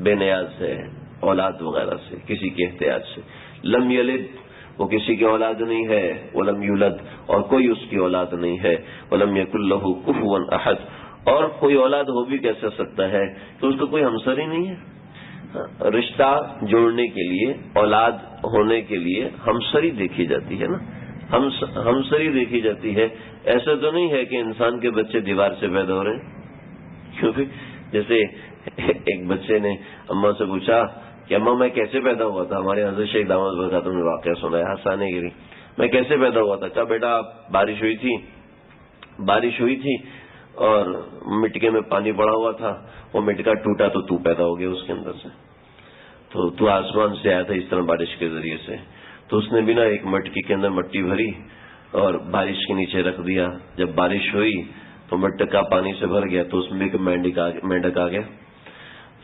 بے نیاز ہے اولاد وغیرہ سے، کسی کے احتیاج سے. لم یلد، وہ کسی کی اولاد نہیں ہے. ولم یولد، اور کوئی اس کی اولاد نہیں ہے. ولم یکن لہ کفوا احد، اور کوئی اولاد ہو بھی کیسے سکتا ہے کہ اس کا کوئی ہمسر ہی نہیں ہے. رشتہ جوڑنے کے لیے، اولاد ہونے کے لیے ہمسری دیکھی جاتی ہے نا، ہمسری دیکھی جاتی ہے. ایسا تو نہیں ہے کہ انسان کے بچے دیوار سے پیدا ہو رہے ہیں. کیونکہ جیسے ایک بچے نے اماں سے پوچھا کہ اماں میں کیسے پیدا ہوا تھا. ہمارے حضرت شیخ داماد برکاتہ نے واقعہ سنایا ہنسانے گری. میں کیسے پیدا ہوا تھا؟ کہا بیٹا بارش ہوئی تھی اور مٹکے میں پانی پڑا ہوا تھا، وہ مٹکا ٹوٹا تو تو پیدا ہو گیا اس کے اندر سے. تو آسمان سے آیا تھا اس طرح بارش کے ذریعے سے. تو اس نے بھی نا ایک مٹکی کے اندر مٹی بھری اور بارش کے نیچے رکھ دیا. جب بارش ہوئی تو مٹکا پانی سے بھر گیا تو اس میں ایک مینڈک آ گیا.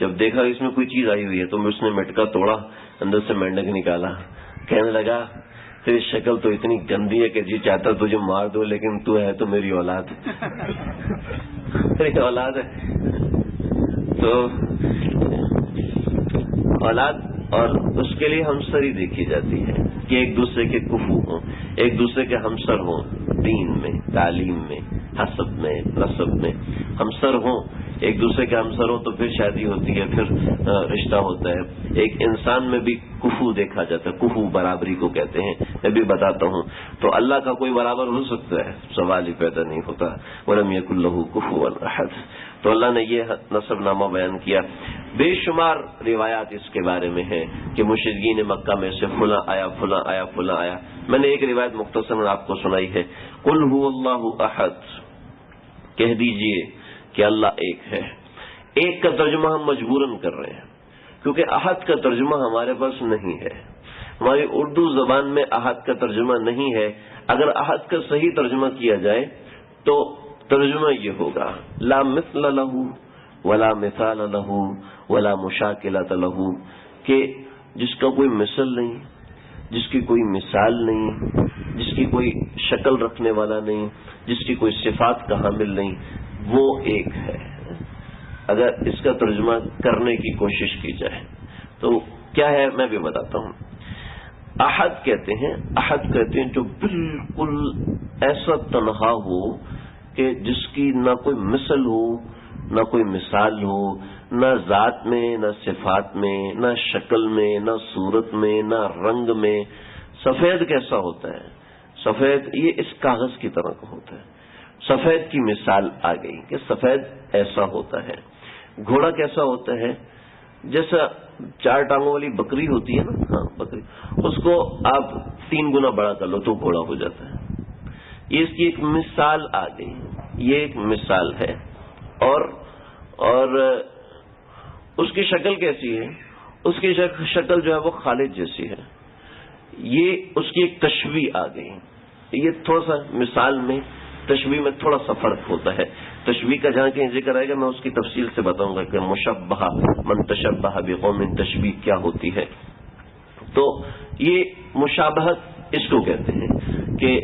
جب دیکھا اس میں کوئی چیز آئی ہوئی ہے تو اس نے مٹکا توڑا، اندر سے مینڈک نکالا. کہنے لگا تیری شکل تو اتنی گندی ہے کہ جی چاہتا تجھے مار دو، لیکن تو ہے تو میری اولاد میری اولاد ہے. تو اولاد اور اس کے لیے ہمسری دیکھی جاتی ہے کہ ایک دوسرے کے کفو ہوں، ایک دوسرے کے ہمسر ہوں، دین میں، تعلیم میں، حسب میں، نسب میں ہمسر ہوں. ایک دوسرے کے ہمسر ہوں تو پھر شادی ہوتی ہے، پھر رشتہ ہوتا ہے. ایک انسان میں بھی کفو دیکھا جاتا ہے، کفو برابری کو کہتے ہیں. میں بھی بتاتا ہوں. تو اللہ کا کوئی برابر ہو سکتا ہے؟ سوال ہی پیدا نہیں ہوتا. وَلَمْ يَكُن لَهُ كُفُوًا أَحَدٌ. تو اللہ نے یہ نسب نامہ بیان کیا. بے شمار روایات اس کے بارے میں ہیں کہ مشرکین مکہ میں سے فلاں آیا، فلاں آیا، فلاں آیا. میں نے ایک روایت مختصراً آپ کو سنائی ہے. قُلْ هُوَ اللَّهُ أَحَدٌ، کہہ دیجئے کہ اللہ ایک ہے. ایک کا ترجمہ ہم مجبوراً کر رہے ہیں کیونکہ احد کا ترجمہ ہمارے پاس نہیں ہے. ہماری اردو زبان میں احد کا ترجمہ نہیں ہے. اگر احد کا صحیح ترجمہ کیا جائے تو ترجمہ یہ ہوگا لا مثل له ولا مثال له ولا مشاکلۃ له، کہ جس کا کوئی مثل نہیں، جس کی کوئی مثال نہیں، جس کی کوئی شکل رکھنے والا نہیں، جس کی کوئی صفات کا حامل نہیں، وہ ایک ہے. اگر اس کا ترجمہ کرنے کی کوشش کی جائے تو کیا ہے میں بھی بتاتا ہوں. احد کہتے ہیں جو بالکل ایسا تنہا ہو کہ جس کی نہ کوئی مثل ہو، نہ کوئی مثال ہو، نہ ذات میں، نہ صفات میں، نہ شکل میں، نہ صورت میں، نہ رنگ میں. سفید کیسا ہوتا ہے؟ سفید یہ اس کاغذ کی طرح کا ہوتا ہے. سفید کی مثال آ گئی کہ سفید ایسا ہوتا ہے. گھوڑا کیسا ہوتا ہے؟ جیسا 4 ٹانگوں والی بکری ہوتی ہے نا، ہاں بکری، اس کو آپ 3 گنا بڑا کر لو تو گھوڑا ہو جاتا ہے. یہ اس کی ایک مثال آ گئی، یہ ایک مثال ہے. اور اس کی شکل کیسی ہے؟ اس کی شکل جو ہے وہ خالد جیسی ہے. یہ اس کی ایک تشبیہ آ گئی. یہ تھوڑا سا مثال میں، تشبیہ میں تھوڑا سا فرق ہوتا ہے. تشبیہ کا جہاں کہیں ذکر آئے گا میں اس کی تفصیل سے بتاؤں گا کہ مشبہ من تشبہ بقوم تشبیہ کیا ہوتی ہے. تو یہ مشابہت اس کو کہتے ہیں کہ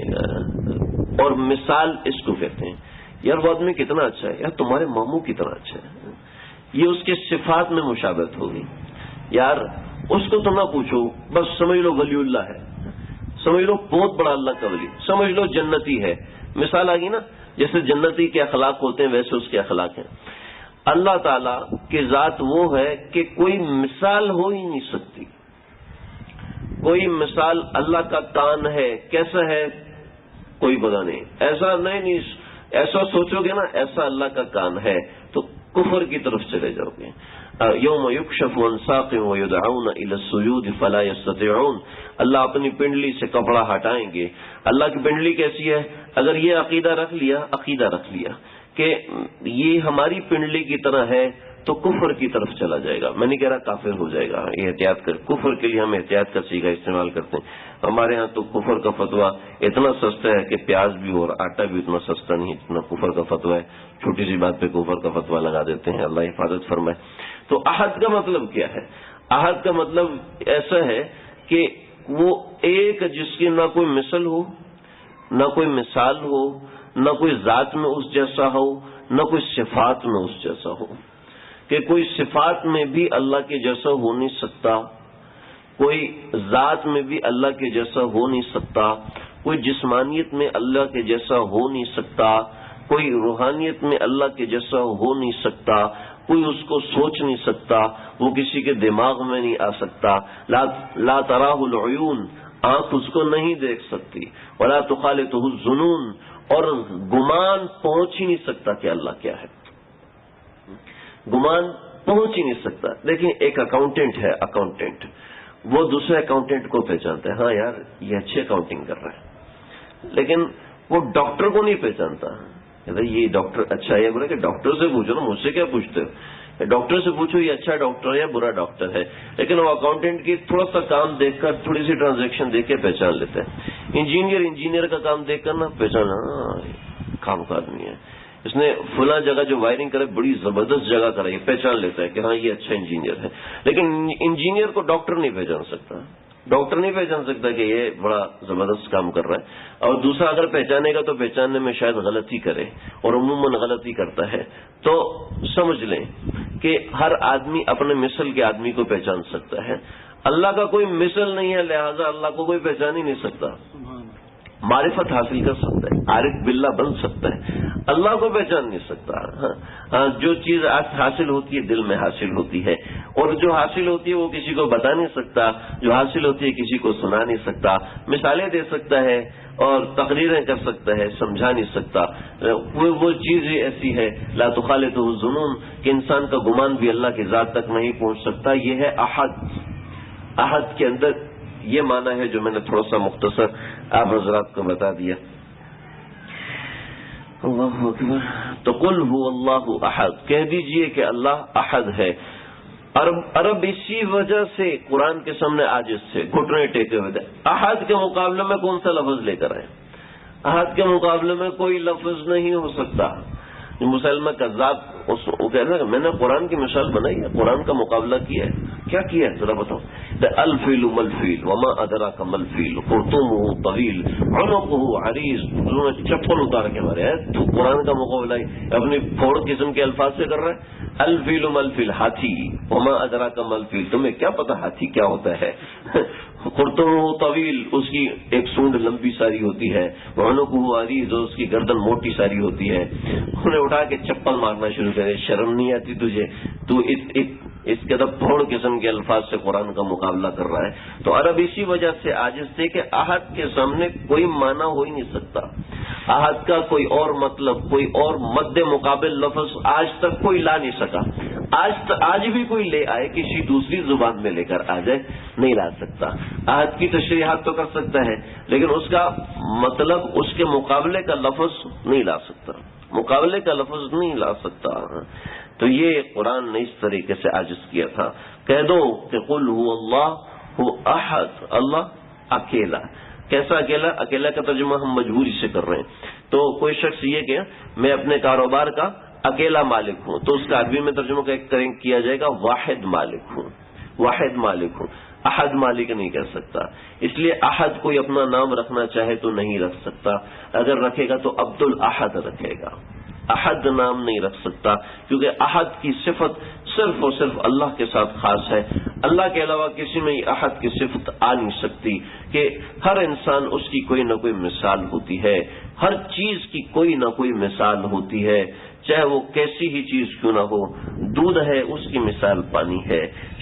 اور مثال اس کو کہتے ہیں. یار وہ آدمی کتنا اچھا ہے، یار تمہارے ماموں کتنا اچھا ہے. یہ اس کے صفات میں مشابہت ہوگی. یار اس کو تو نہ پوچھو، بس سمجھ لو ولی اللہ ہے، سمجھ لو بہت بڑا اللہ کا ولی، سمجھ لو جنتی ہے. مثال آ گئی نا، جیسے جنتی کے اخلاق ہوتے ہیں ویسے اس کے اخلاق ہیں. اللہ تعالی کی ذات وہ ہے کہ کوئی مثال ہو ہی نہیں سکتی. کوئی مثال. اللہ کا کان ہے، کیسا ہے کوئی پتہ نہیں. ایسا نہیں ایسا سوچو گے نا ایسا اللہ کا کان ہے تو کفر کی طرف چلے جاؤ گے. یوم یکشف عن ساق ویدعون الی السجود فلا یستطیعون. اللہ اپنی پنڈلی سے کپڑا ہٹائیں گے. اللہ کی پنڈلی کیسی ہے؟ اگر یہ عقیدہ رکھ لیا کہ یہ ہماری پنڈلی کی طرح ہے تو کفر کی طرف چلا جائے گا. میں نہیں کہہ رہا کافر ہو جائے گا، یہ احتیاط کر. کفر کے لیے ہم احتیاط کا سیگا استعمال کرتے ہیں. ہمارے ہاں تو کفر کا فتویٰ اتنا سستا ہے کہ پیاز بھی اور آٹا بھی اتنا سستا نہیں جتنا کفر کا فتویٰ ہے. چھوٹی سی بات پہ کفر کا فتویٰ لگا دیتے ہیں. اللہ حفاظت فرمائے. تو احد کا مطلب کیا ہے؟ احد کا مطلب ایسا ہے کہ وہ ایک جس کی نہ کوئی مثل ہو، نہ کوئی مثال ہو، نہ کوئی ذات میں اس جیسا ہو، نہ کوئی صفات میں اس جیسا ہو. کہ کوئی صفات میں بھی اللہ کے جیسا ہو نہیں سکتا، کوئی ذات میں بھی اللہ کے جیسا ہو نہیں سکتا، کوئی جسمانیت میں اللہ کے جیسا ہو نہیں سکتا، کوئی روحانیت میں اللہ کے جیسا ہو نہیں سکتا، کوئی اس کو سوچ نہیں سکتا، وہ کسی کے دماغ میں نہیں آ سکتا. لا تراہ العیون، آنکھ اس کو نہیں دیکھ سکتی. ولا تخالطہ الظنون، اور گمان پہنچ ہی نہیں سکتا کہ اللہ کیا ہے. گمان پہنچ ہی نہیں سکتا. دیکھیں ایک اکاؤنٹنٹ ہے، اکاؤنٹنٹ وہ دوسرے اکاؤنٹنٹ کو پہچانتا ہے، ہاں یار یہ اچھی اکاؤنٹنگ کر رہا ہے، لیکن وہ ڈاکٹر کو نہیں پہچانتا. یہ ڈاکٹر اچھا ہے، بولے کہ ڈاکٹر سے پوچھو نا، مجھ سے کیا پوچھتے ہو، ڈاکٹر سے پوچھو یہ اچھا ڈاکٹر ہے یا برا ڈاکٹر ہے. لیکن وہ اکاؤنٹنٹ کی تھوڑا سا کام دیکھ کر، تھوڑی سی ٹرانزیکشن دیکھ کے پہچان لیتے ہیں. انجینئر کا کام دیکھ کر نا پہچانا، کام کا آدمی ہے، اس نے فلاں جگہ جو وائرنگ کرے بڑی زبردست جگہ کرائی، پہچان لیتا ہے کہ ہاں یہ اچھا انجینئر ہے. لیکن انجینئر کو ڈاکٹر نہیں پہچان سکتا، ڈاکٹر نہیں پہچان سکتا کہ یہ بڑا زبردست کام کر رہا ہے. اور دوسرا اگر پہچانے گا تو پہچاننے میں شاید غلطی کرے، اور عموماً غلطی کرتا ہے. تو سمجھ لیں کہ ہر آدمی اپنے مثل کے آدمی کو پہچان سکتا ہے. اللہ کا کوئی مثل نہیں ہے، لہذا اللہ کو کوئی پہچان ہی نہیں سکتا. معرفت حاصل کر سکتا ہے، عارف باللہ بن سکتا ہے، اللہ کو پہچان نہیں سکتا. جو چیز حاصل ہوتی ہے دل میں حاصل ہوتی ہے، اور جو حاصل ہوتی ہے وہ کسی کو بتا نہیں سکتا، جو حاصل ہوتی ہے کسی کو سنا نہیں سکتا. مثالیں دے سکتا ہے اور تقریریں کر سکتا ہے، سمجھا نہیں سکتا. وہ چیز ایسی ہے لا تخالطہ الظنون کہ انسان کا گمان بھی اللہ کی ذات تک نہیں پہنچ سکتا. یہ ہے احد. احد کے اندر یہ معنی ہے جو میں نے تھوڑا سا مختصر آپ حضرات کو بتا دیا. اللہ اکبر. تو قل هو اللہ احد، کہہ دیجئے کہ اللہ احد ہے. عرب اسی وجہ سے قرآن کے سامنے عاجز تھے، گھٹنے ٹیکے ہوئے تھے. احد کے مقابلے میں کون سا لفظ لے کر آئے؟ احد کے مقابلے میں کوئی لفظ نہیں ہو سکتا. مسلمہ کذاب وہ کہہ رہا ہے میں نے قرآن کی مثال بنائی ہے، قرآن کا مقابلہ کیا ہے. کیا کیا ہے ذرا بتاؤ. الفیل ملفیل وما ادراک ملفیل خرطومہ طویل عنقہ عریض. چپل اتار کے مارے ہیں تو قرآن کا مقابلہ اپنی فوڑ قسم کے الفاظ سے کر رہا ہے. الفیل ملفیل، ہاتھی. وما ادراک ملفیل، تمہیں کیا پتا ہاتھی کیا ہوتا ہے. خرطومہ طویل، اس کی ایک سونڈ لمبی ساری ہوتی ہے. عنقہ عریض، اس کی گردن موٹی ساری ہوتی ہے. انہیں اٹھا کے چپل مارنا شروع کرے. شرم نہیں آتی تجھے؟ تو اس کے پھوڑ قسم کے الفاظ سے قرآن کا مقابلہ کر رہا ہے. تو عرب اسی وجہ سے عاجز تھے کہ احد کے سامنے کوئی معنی ہو ہی نہیں سکتا. احد کا کوئی اور مطلب، کوئی اور مد مقابل لفظ آج تک کوئی لا نہیں سکا. آج بھی کوئی لے آئے کسی دوسری زبان میں لے کر آ جائے، نہیں لا سکتا. احد کی تشریحات تو کر سکتا ہے لیکن اس کا مطلب، اس کے مقابلے کا لفظ نہیں لا سکتا، مقابلے کا لفظ نہیں لا سکتا. تو یہ قرآن نے اس طریقے سے عاجز کیا تھا. کہہ دو کہ قل هو اللہ هو احد، اللہ اکیلا. کیسا اکیلا؟ اکیلا کا ترجمہ ہم مجبوری سے کر رہے ہیں. تو کوئی شخص یہ کہ میں اپنے کاروبار کا اکیلا مالک ہوں، تو اس کا عربی میں ترجمہ کیا جائے گا واحد مالک ہوں، واحد مالک ہوں. احد مالک نہیں کہہ سکتا. اس لیے احد کوئی اپنا نام رکھنا چاہے تو نہیں رکھ سکتا. اگر رکھے گا تو عبد الاحد رکھے گا، احد نام نہیں رکھ سکتا، کیونکہ احد کی صفت صرف اور صرف اللہ کے ساتھ خاص ہے. اللہ کے علاوہ کسی میں احد کی صفت آ نہیں سکتی. کہ ہر انسان اس کی کوئی نہ کوئی مثال ہوتی ہے، ہر چیز کی کوئی نہ کوئی مثال ہوتی ہے، چاہے وہ کیسی ہی چیز کیوں نہ ہو. دودھ ہے اس کی مثال پانی ہے،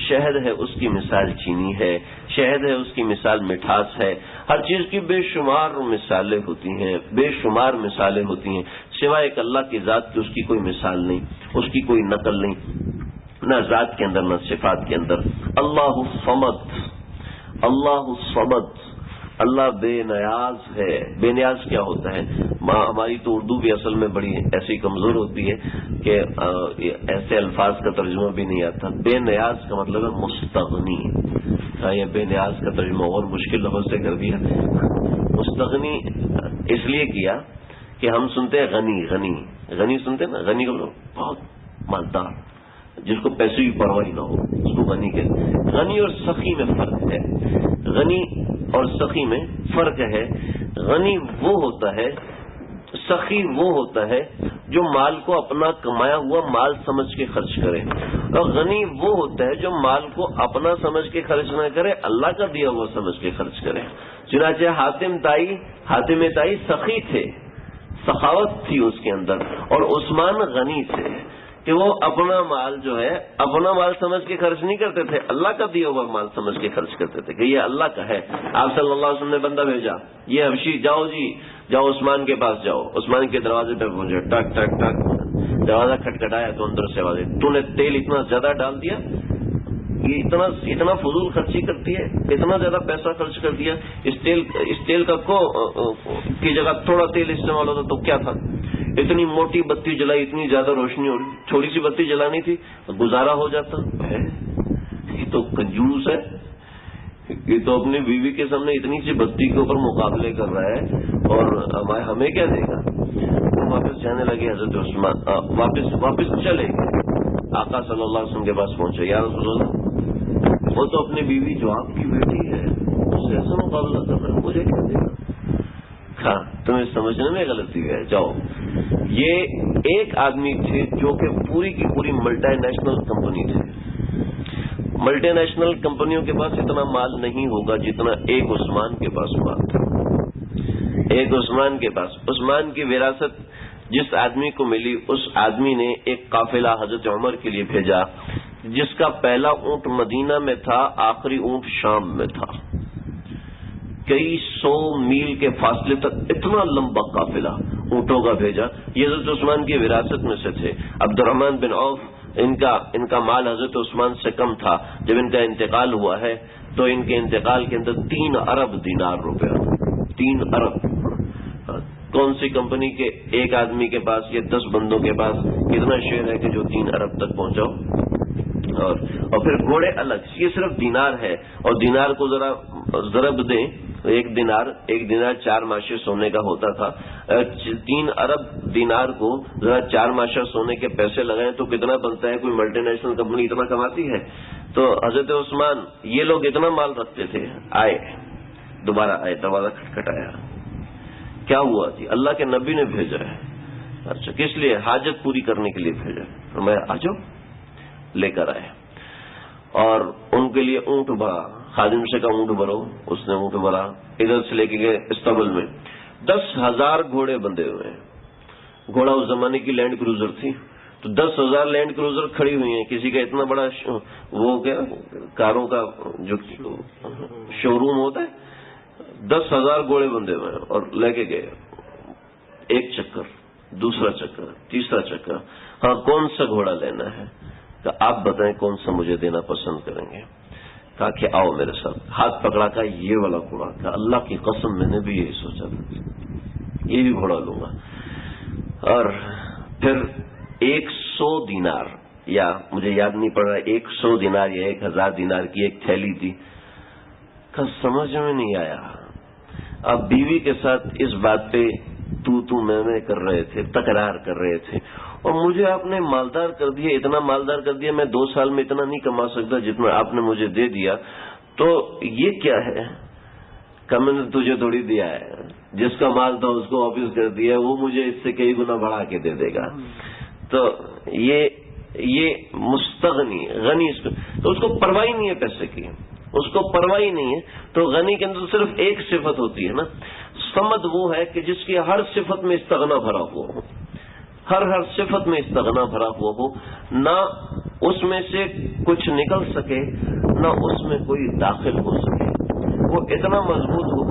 شہد ہے اس کی مثال چینی ہے، شہد ہے اس کی مثال مٹھاس ہے. ہر چیز کی بے شمار مثالیں ہوتی ہیں، بے شمار مثالیں ہوتی ہیں. سوائے ایک اللہ کی ذات کی اس کی کوئی مثال نہیں، اس کی کوئی نقل نہیں، نہ ذات کے اندر نہ صفات کے اندر. اللہ الصمد، اللہ الصمد، اللہ بے نیاز ہے. بے نیاز کیا ہوتا ہے؟ ہماری تو اردو بھی اصل میں بڑی ایسی کمزور ہوتی ہے کہ ایسے الفاظ کا ترجمہ بھی نہیں آتا. بے نیاز کا مطلب ہے مستغنی. یہ بے نیاز کا ترجمہ اور مشکل لفظ سے کر دیا. مستغنی اس لیے کیا کہ ہم سنتے ہیں غنی، غنی غنی سنتے ہیں نا، غنی کو بہت مالدار، جس کو پیسے کی پرواہ نہ ہو، اس کو غنی کہتے ہیں. غنی اور سخی میں فرق ہے، غنی اور سخی میں فرق ہے. غنی وہ ہوتا ہے، سخی وہ ہوتا ہے جو مال کو اپنا کمایا ہوا مال سمجھ کے خرچ کرے، اور غنی وہ ہوتا ہے جو مال کو اپنا سمجھ کے خرچ نہ کرے، اللہ کا دیا ہوا سمجھ کے خرچ کرے. چنانچہ حاتم تائی سخی تھے، سخاوت تھی اس کے اندر، اور عثمان غنی تھے. کہ وہ اپنا مال جو ہے اپنا مال سمجھ کے خرچ نہیں کرتے تھے، اللہ کا دیا ہوا مال سمجھ کے خرچ کرتے تھے کہ یہ اللہ کا ہے۔ آپ صلی اللہ علیہ وسلم نے بندہ بھیجا، یہ حبشی جاؤ جی جاؤ عثمان کے پاس جاؤ، عثمان کے دروازے پہ پہنچے، ٹک ٹک ٹک، دروازہ کھٹکھٹایا تو اندر سے آواز، تو نے تیل اتنا زیادہ ڈال دیا، یہ اتنا فضول خرچی کرتی ہے، اتنا زیادہ پیسہ خرچ کر دیا، اس تیل کا کی جگہ تھوڑا تیل استعمال ہوتا تو کیا تھا، اتنی موٹی بتی جلائی، اتنی زیادہ روشنی ہو رہی، تھوڑی سی بتی جلانی تھی گزارا ہو جاتا ہے۔ یہ تو کنجوس ہے، یہ تو اپنی بیوی کے سامنے اتنی سی بتی کے اوپر مقابلے کر رہا ہے اور ہمیں کیا دے گا۔ واپس جانے لگے حضرت عثمان، واپس چلے گئے، آقا صلی اللہ علیہ وسلم کے پاس پہنچے، یا رسول اللہ وہ تو اپنی بیوی جو آپ کی بیٹی ہے اس سے ایسا مقابلہ کر رہا ہے، مجھے کیا دے گا۔ ہاں تمہیں سمجھنے میں غلطی ہے، جاؤ۔ یہ ایک آدمی تھے جو کہ پوری کی پوری ملٹی نیشنل کمپنی تھے، ملٹی نیشنل کمپنیوں کے پاس اتنا مال نہیں ہوگا جتنا ایک عثمان کے پاس مال تھا۔ ایک عثمان کے پاس، عثمان کی وراثت جس آدمی کو ملی، اس آدمی نے ایک قافلہ حضرت عمر کے لیے بھیجا، جس کا پہلا اونٹ مدینہ میں تھا، آخری اونٹ شام میں تھا، کئی 100 میل کے فاصلے تک اتنا لمبا قافلہ اونٹوں کا بھیجا۔ یہ حضرت عثمان کی وراثت میں سے تھے۔ عبد الرحمن بن عوف، ان کا مال حضرت عثمان سے کم تھا، جب ان کا انتقال ہوا ہے تو ان کے انتقال کے اندر 3 ارب دینار روپے، 3 ارب۔ کون سی کمپنی کے ایک آدمی کے پاس یا 10 بندوں کے پاس کتنا شیئر ہے کہ جو 3 ارب تک پہنچاؤ؟ اور پھر گھوڑے الگ، یہ صرف دینار ہے، اور دینار کو ذرا ضرب دیں، ایک دینار 4 ماشے سونے کا ہوتا تھا، 3 ارب دینار کو ذرا 4 ماشا سونے کے پیسے لگائیں تو کتنا بنتا ہے؟ کوئی ملٹی نیشنل کمپنی اتنا کماتی ہے؟ تو حضرت عثمان یہ لوگ اتنا مال رکھتے تھے، آئے دوبارہ آئے، دروازہ کھٹکھٹایا، کیا ہوا جی؟ اللہ کے نبی نے بھیجا ہے۔ اچھا کس لیے؟ حاجت پوری کرنے کے لیے بھیجا ہے۔ میں آ جاؤ، لے کر آئے اور ان کے لیے اونٹ بھرا، خادم سے کہا اونٹ بھرو، اس نے اونٹ بھرا، ادھر سے لے کے گئے استبل میں، 10,000 گھوڑے بندھے ہوئے ہیں۔ گھوڑا اس زمانے کی لینڈ کروزر تھی، تو 10,000 لینڈ کروزر کھڑی ہوئی ہیں۔ کسی کا اتنا بڑا وہ کیا کاروں کا جو شو روم ہوتا ہے، 10,000 گھوڑے بندھے ہوئے ہیں اور لے کے گئے، ایک چکر، دوسرا چکر، تیسرا چکر، ہاں کون سا گھوڑا لینا ہے؟ کہ آپ بتائیں کون سا مجھے دینا پسند کریں گے؟ کہا کہ آؤ میرے ساتھ، ہاتھ پکڑا، کہا یہ والا گھوڑا، کہ اللہ کی قسم میں نے بھی یہی سوچا تھا، یہ بھی گھوڑا لوں گا۔ اور پھر 100 دینار، یا مجھے یاد نہیں پڑ رہا 100 دینار یا 1,000 دینار کی ایک تھیلی تھی۔ کہ سمجھ میں نہیں آیا، اب بیوی کے ساتھ اس بات پہ تو میں کر رہے تھے، تکرار کر رہے تھے، اور مجھے آپ نے مالدار کر دیا، اتنا مالدار کر دیا، میں 2 سال میں اتنا نہیں کما سکتا جتنا آپ نے مجھے دے دیا، تو یہ کیا ہے؟ کہ میں نے تجھے تھوڑی دیا ہے، جس کا مال تھا اس کو واپس کر دیا، وہ مجھے اس سے کئی گنا بڑھا کے دے دے گا۔ تو یہ مستغنی غنی، تو اس کو پرواہ نہیں ہے پیسے کی، اس کو پرواہ نہیں ہے۔ تو غنی کے اندر صرف ایک صفت ہوتی ہے نا، سمد وہ ہے کہ جس کی ہر صفت میں استغنا بھرا ہوا ہو، ہر صفت میں استغنا بھرا ہوا ہو، نہ اس میں سے کچھ نکل سکے نہ اس میں کوئی داخل ہو سکے، وہ اتنا مضبوط ہو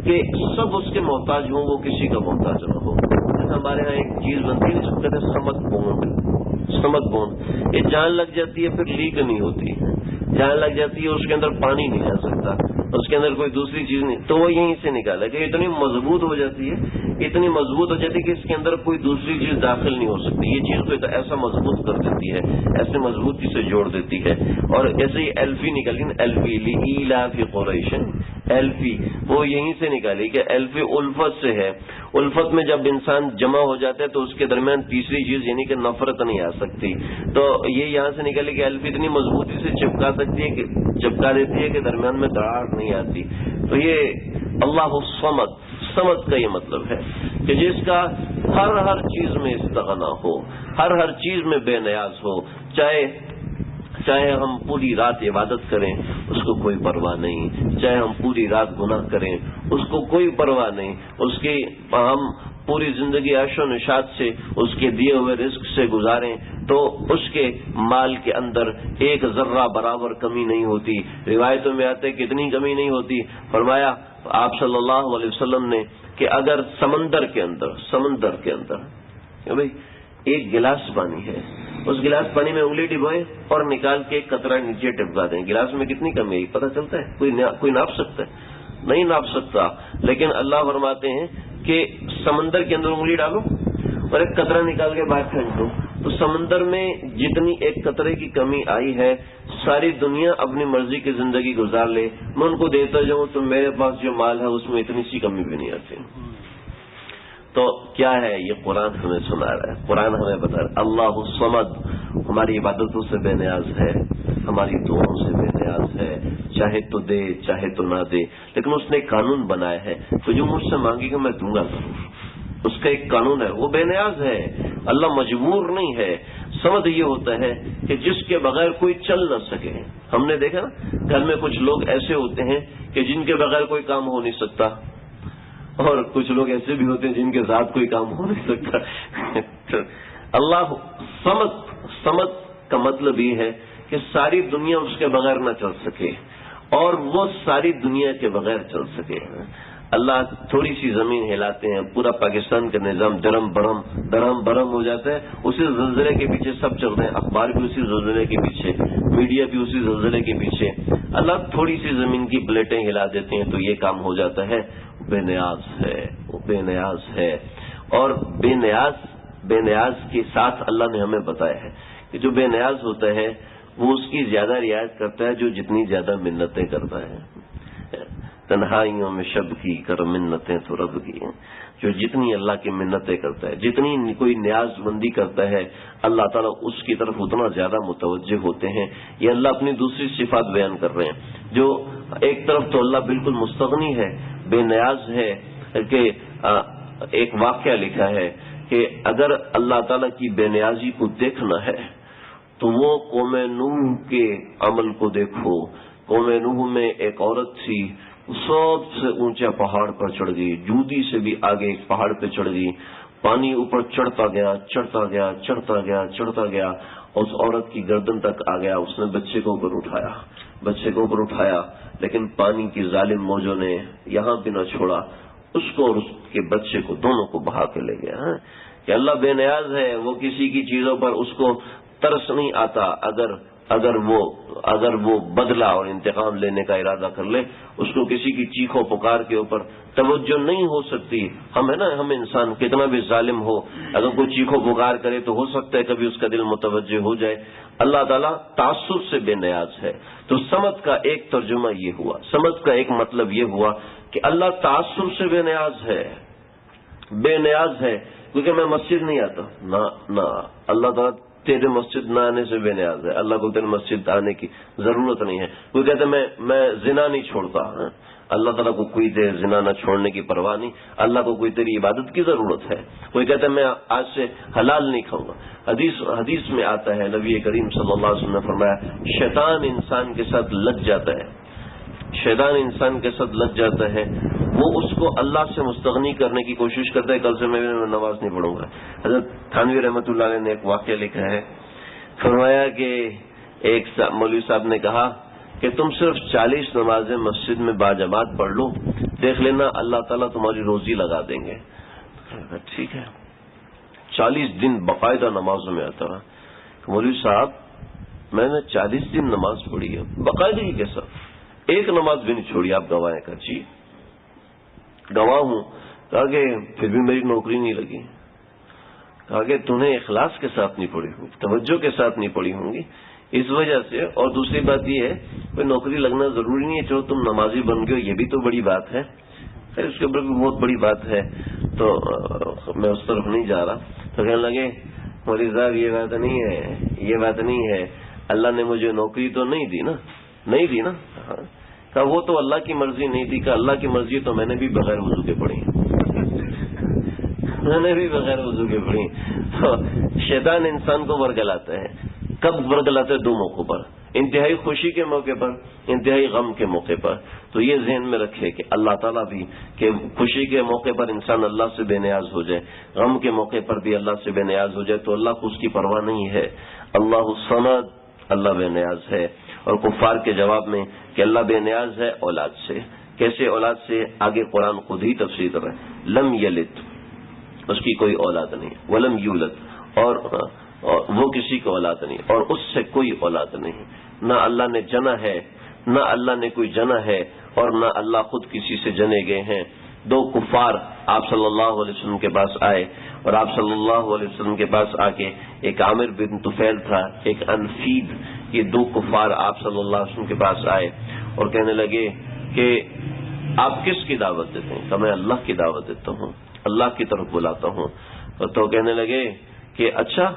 کہ سب اس کے محتاج ہوں، وہ کسی کا محتاج نہ ہو۔ ہمارے ہاں ایک چیز بنتی ہے جس کو کہتے ہیں سمت بوند، یہ جان لگ جاتی ہے پھر لیک نہیں ہوتی، جان لگ جاتی ہے اس کے اندر پانی نہیں جا سکتا، اس کے اندر کوئی دوسری چیز نہیں، تو وہ یہیں سے نکالا کہ اتنی مضبوط ہو جاتی ہے، اتنی مضبوط ہو جاتی ہے کہ اس کے اندر کوئی دوسری چیز داخل نہیں ہو سکتی، یہ چیز کو ایسا مضبوط کر دیتی ہے، ایسے مضبوطی سے جوڑ دیتی ہے۔ اور ایسے ہی ایلفی نکلی نا، ایلفی لإیلاف قریش، ایلفی وہ یہیں سے نکالی کہ ایلفی الفت سے ہے، الفت میں جب انسان جمع ہو جاتا ہے تو اس کے درمیان تیسری چیز یعنی کہ نفرت نہیں آ سکتی، تو یہ یہاں سے نکالی کہ ایلفی اتنی مضبوطی سے چپکا سکتی ہے کہ چپکا دیتی ہے کہ درمیان میں دراڑ نہیں آتی۔ تو یہ اللہ الصمد کا یہ مطلب ہے کہ جس کا ہر چیز میں استغنا ہو، ہر چیز میں بے نیاز ہو، چاہے ہم پوری رات عبادت کریں اس کو کوئی پرواہ نہیں، چاہے ہم پوری رات گناہ کریں اس کو کوئی پرواہ نہیں، اس کی ہم پوری زندگی عیش و نشاط سے اس کے دیے ہوئے رزق سے گزاریں تو اس کے مال کے اندر ایک ذرہ برابر کمی نہیں ہوتی. روایتوں میں آتے کتنی کمی نہیں ہوتی. فرمایا آپ صلی اللہ علیہ وسلم نے کہ اگر سمندر کے اندر بھائی ایک گلاس پانی ہے, اس گلاس پانی میں انگلی ڈبوئے اور نکال کے ایک قطرہ نیچے ٹپکا دیں, گلاس میں کتنی کمی ہے پتہ چلتا ہے؟ کوئی ناپ سکتا ہے؟ نہیں ناپ سکتا. لیکن اللہ فرماتے ہیں کہ سمندر کے اندر انگلی ڈالو اور ایک قطرہ نکال کے باہر پھینک دو, تو سمندر میں جتنی ایک قطرے کی کمی آئی ہے ساری دنیا اپنی مرضی کی زندگی گزار لے, میں ان کو دیتا جاؤں تو میرے پاس جو مال ہے اس میں اتنی سی کمی بھی نہیں آتی. تو کیا ہے یہ قرآن ہمیں سنا رہا ہے, قرآن ہمیں بتا رہا ہے اللہ الصمد ہماری عبادتوں سے بے نیاز ہے, ہماری دعاؤں سے بے نیاز ہے, چاہے تو دے چاہے تو نہ دے, لیکن اس نے ایک قانون بنایا ہے تو جو مجھ سے مانگے گا میں دوں گا ضرور. اس کا ایک قانون ہے, وہ بے نیاز ہے, اللہ مجبور نہیں ہے. سمجھ یہ ہوتا ہے کہ جس کے بغیر کوئی چل نہ سکے. ہم نے دیکھا نا گھر میں کچھ لوگ ایسے ہوتے ہیں کہ جن کے بغیر کوئی کام ہو نہیں سکتا, اور کچھ لوگ ایسے بھی ہوتے ہیں جن کے ساتھ کوئی کام ہو نہیں سکتا. اللہ سمجھ کا مطلب یہ ہے کہ ساری دنیا اس کے بغیر نہ چل سکے اور وہ ساری دنیا کے بغیر چل سکے. اللہ تھوڑی سی زمین ہلاتے ہیں, پورا پاکستان کا نظام درم برہم ہو جاتا ہے. اسی زلزلے کے پیچھے سب چل رہے ہیں, اخبار بھی اسی زلزلے کے پیچھے, میڈیا بھی اسی زلزلے کے پیچھے. اللہ تھوڑی سی زمین کی پلیٹیں ہلا دیتے ہیں تو یہ کام ہو جاتا ہے. بے نیاز ہے, وہ بے نیاز ہے. اور بے نیاز کے ساتھ اللہ نے ہمیں بتایا ہے کہ جو بے نیاز ہوتا ہے وہ اس کی زیادہ رعایت کرتا ہے جو جتنی زیادہ منتیں کرتا ہے. تنہائیوں میں شب کی کر منتیں تو رب کی, جو جتنی اللہ کی منتیں کرتا ہے, جتنی کوئی نیاز مندی کرتا ہے, اللہ تعالیٰ اس کی طرف اتنا زیادہ متوجہ ہوتے ہیں. یہ اللہ اپنی دوسری صفات بیان کر رہے ہیں. جو ایک طرف تو اللہ بالکل مستغنی ہے, بے نیاز ہے, کہ ایک واقعہ لکھا ہے کہ اگر اللہ تعالیٰ کی بے نیازی کو دیکھنا ہے تو وہ قوم نوح کے عمل کو دیکھو. قوم نوح میں ایک عورت تھی, سب سے اونچا پہاڑ پر چڑھ گئی, جودی سے بھی آگے ایک پہاڑ پہ چڑھ گئی. پانی اوپر چڑھتا گیا, اس عورت کی گردن تک آ گیا. اس نے بچے کو اوپر اٹھایا, لیکن پانی کی ظالم موجوں نے یہاں بھی نہ چھوڑا, اس کو اور اس کے بچے کو دونوں کو بہا کے لے گیا. کہ اللہ بے نیاز ہے, وہ کسی کی چیزوں پر اس کو ترس نہیں آتا. اگر وہ بدلہ اور انتقام لینے کا ارادہ کر لے, اس کو کسی کی چیخو پکار کے اوپر توجہ نہیں ہو سکتی. ہم انسان کتنا بھی ظالم ہو, اگر کوئی چیخو پکار کرے تو ہو سکتا ہے کبھی اس کا دل متوجہ ہو جائے. اللہ تعالیٰ تعصب سے بے نیاز ہے. تو سمجھ کا ایک ترجمہ یہ ہوا, سمجھ کا ایک مطلب یہ ہوا کہ اللہ تعصب سے بے نیاز ہے, کیونکہ میں مسجد نہیں آتا نہ, اللہ تعالیٰ تیرے مسجد نہ آنے سے بے نیاز ہے. اللہ کو تیرے مسجد آنے کی ضرورت نہیں ہے. کوئی کہتے میں زنا نہیں چھوڑتا, اللہ تعالیٰ کو کوئی دیر زنا نہ چھوڑنے کی پرواہ نہیں, اللہ کو کوئی تیری عبادت کی ضرورت ہے. کوئی کہتا ہے میں آج سے حلال نہیں کھاؤں گا. حدیث میں آتا ہے, نبی کریم صلی اللہ علیہ وسلم نے فرمایا, شیطان انسان کے ساتھ لگ جاتا ہے, وہ اس کو اللہ سے مستغنی کرنے کی کوشش کرتا ہے. کل سے میں نماز نہیں پڑھوں گا. حضرت تھانوی رحمۃ اللہ علیہ نے ایک واقعہ لکھا ہے, فرمایا کہ ایک مولوی صاحب نے کہا کہ تم صرف 40 نمازیں مسجد میں باجماعت پڑھ لو, دیکھ لینا اللہ تعالیٰ تمہاری روزی لگا دیں گے. ٹھیک ہے, 40 دن باقاعدہ نمازوں میں آتا رہا. مولوی صاحب میں نے 40 دن نماز پڑھی ہے باقاعدگی کے ساتھ, ایک نماز بھی نہیں چھوڑی. آپ گواہ کا جی گواہ ہوں. کہا کہ پھر بھی میری نوکری نہیں لگی. کہا کہ تمہیں اخلاص کے ساتھ نہیں پڑھی ہوگی, توجہ کے ساتھ نہیں پڑھی ہوں گی, اس وجہ سے. اور دوسری بات یہ ہے کوئی نوکری لگنا ضروری نہیں ہے, چلو تم نمازی بن گئے یہ بھی تو بڑی بات ہے. اس کے اوپر بھی بہت بڑی بات ہے, تو میں اس طرف نہیں جا رہا. تو کہنے لگے مولوی صاحب یہ بات نہیں ہے, اللہ نے مجھے نوکری تو نہیں دی نا. کہا وہ تو اللہ کی مرضی نہیں تھی. کہ اللہ کی مرضی تو میں نے بھی بغیر وضو کے پڑھی. تو شیطان انسان کو ورگلاتا ہے. کب ورگلاتا ہے؟ 2 موقعوں پر. انتہائی خوشی کے موقع پر، انتہائی غم کے موقع پر. تو یہ ذہن میں رکھے کہ اللہ تعالیٰ بھی کہ خوشی کے موقع پر انسان اللہ سے بے نیاز ہو جائے، غم کے موقع پر بھی اللہ سے بے نیاز ہو جائے تو اللہ کو اس کی پرواہ نہیں ہے. اللہ الصمد، اللہ بے نیاز ہے. اور کفار کے جواب میں کہ اللہ بے نیاز ہے اولاد سے. کیسے اولاد سے؟ آگے قرآن خود ہی تفسیر کر رہا ہے. لم یلد، اس کی کوئی اولاد نہیں. ولم یولد، اور وہ کسی کو اولاد نہیں، اور اس سے کوئی اولاد نہیں. نہ اللہ نے جنا ہے، نہ اللہ نے کوئی جنا ہے، اور نہ اللہ خود کسی سے جنے گئے ہیں. دو کفار آپ صلی اللہ علیہ وسلم کے پاس آئے، اور آپ صلی اللہ علیہ وسلم کے پاس آ کے ایک عامر بن طفیل تھا، ایک انفید، یہ دو کفار آپ صلی اللہ علیہ وسلم کے پاس آئے اور کہنے لگے کہ آپ کس کی دعوت دیتے ہیں؟ کہ میں اللہ کی دعوت دیتا ہوں، اللہ کی طرف بلاتا ہوں. تو کہنے لگے کہ اچھا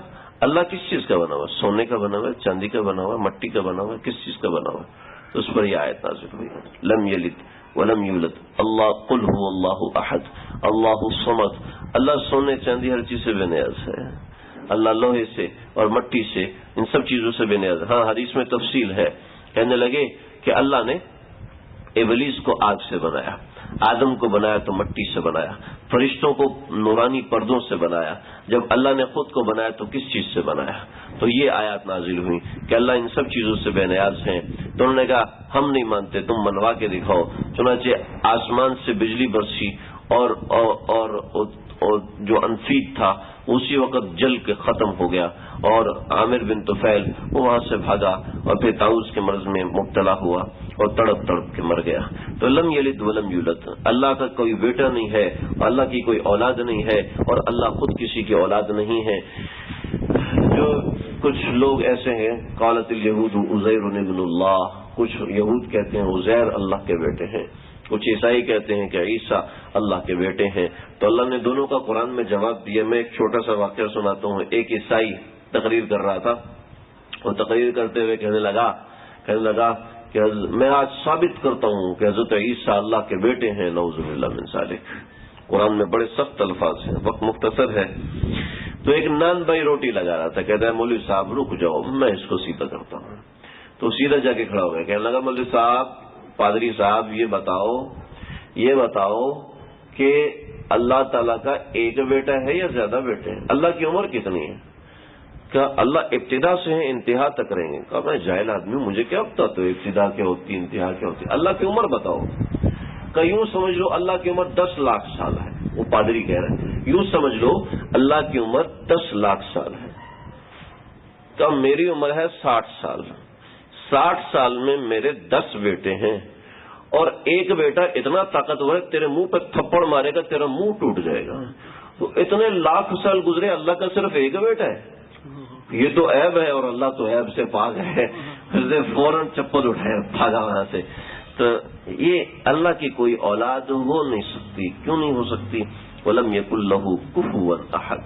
اللہ کس چیز کا بنا ہوا؟ سونے کا بنا ہوا ہے، چاندی کا بنا ہوا ہے، مٹی کا بنا ہوا ہے، کس چیز کا بنا ہوا ہے؟ تو اس پر یہ آیت نازل ہوئی، لم یلد ولم یولد اللہ قل هو اللہ احد اللہ الصمد. اللہ سونے چاندی ہر چیز سے بے نیاز ہے. اللہ لوہے سے اور مٹی سے، ان سب چیزوں سے بے نیاز. ہاں حدیث میں تفصیل ہے. کہنے لگے کہ اللہ نے ابلیس کو آگ سے بنایا، آدم کو بنایا تو مٹی سے بنایا، فرشتوں کو نورانی پردوں سے بنایا. جب اللہ نے خود کو بنایا تو کس چیز سے بنایا؟ تو یہ آیات نازل ہوئی کہ اللہ ان سب چیزوں سے بے نیاز ہیں. تو انہوں نے کہا ہم نہیں مانتے، تم منوا کے دکھاؤ. چنانچہ آسمان سے بجلی برسی اور جو انفید تھا اسی وقت جل کے ختم ہو گیا، اور عامر بن طفیل وہ وہاں سے بھاگا اور پھر طاؤس کے مرض میں مبتلا ہوا اور تڑپ تڑپ کے مر گیا. تو لم یلد ولم یولد، اللہ کا کوئی بیٹا نہیں ہے، اللہ کی کوئی اولاد نہیں ہے، اور اللہ خود کسی کی اولاد نہیں ہے. جو کچھ لوگ ایسے ہیں، قالت الیہود عزیر ابن اللہ، کچھ یہود کہتے ہیں عزیر اللہ کے بیٹے ہیں، کچھ عیسائی کہتے ہیں کہ عیسیٰ اللہ کے بیٹے ہیں. تو اللہ نے دونوں کا قرآن میں جواب دیا. میں ایک چھوٹا سا واقعہ سناتا ہوں. ایک عیسائی تقریر کر رہا تھا، اور تقریر کرتے ہوئے کہنے لگا کہ میں آج ثابت کرتا ہوں کہ حضرت عیسیٰ اللہ کے بیٹے ہیں، نعوذ باللہ من ذالک. قرآن میں بڑے سخت الفاظ ہیں، وقت مختصر ہے. تو ایک نان بھائی روٹی لگا رہا تھا، کہتا ہے مولوی صاحب رک جاؤ میں اس کو سیدھا کرتا ہوں. تو سیدھا جا کے کھڑا ہو گیا، کہنے لگا مولوی صاحب، پادری صاحب، یہ بتاؤ کہ اللہ تعالیٰ کا ایک بیٹا ہے یا زیادہ بیٹے ہیں؟ اللہ کی عمر کتنی ہے؟ کیا اللہ ابتدا سے ہیں انتہا تک رہیں گے؟ کہا میں جاہل آدمی ہوں، مجھے کیا پتا تو ابتدا کیا ہوتی انتہا کیا ہوتی. اللہ کی عمر بتاؤ. کہ یوں سمجھ لو اللہ کی عمر 10 لاکھ سال ہے. وہ پادری کہہ رہے ہیں یوں سمجھ لو اللہ کی عمر 10 لاکھ سال ہے. کہ میری عمر ہے 60 سال. 60 سال میں میرے 10 بیٹے ہیں، اور ایک بیٹا اتنا طاقتور ہے تیرے منہ پہ تھپڑ مارے گا تیرا منہ ٹوٹ جائے گا. تو اتنے لاکھ سال گزرے، اللہ کا صرف ایک بیٹا ہے. یہ تو عیب ہے، اور اللہ تو عیب سے پاک ہے. فوراً چپل اٹھایا بھاگا وہاں سے. تو یہ اللہ کی کوئی اولاد ہو نہیں سکتی. کیوں نہیں ہو سکتی؟ وَلَمْ يَكُنْ لَهُ كُفُوًا أَحَدٌ،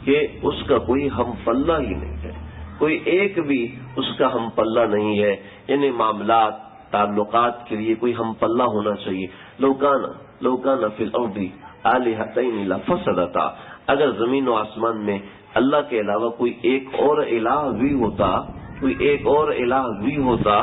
کہ اس کا کوئی ہم پلہ ہی نہیں ہے، کوئی ایک بھی اس کا ہم پلہ نہیں ہے. یعنی معاملات تعلقات کے لیے کوئی ہم پلہ ہونا چاہیے. لو کان فی الارض آلہۃین لفسدتا، اگر زمین و آسمان میں اللہ کے علاوہ کوئی ایک اور الہ بھی ہوتا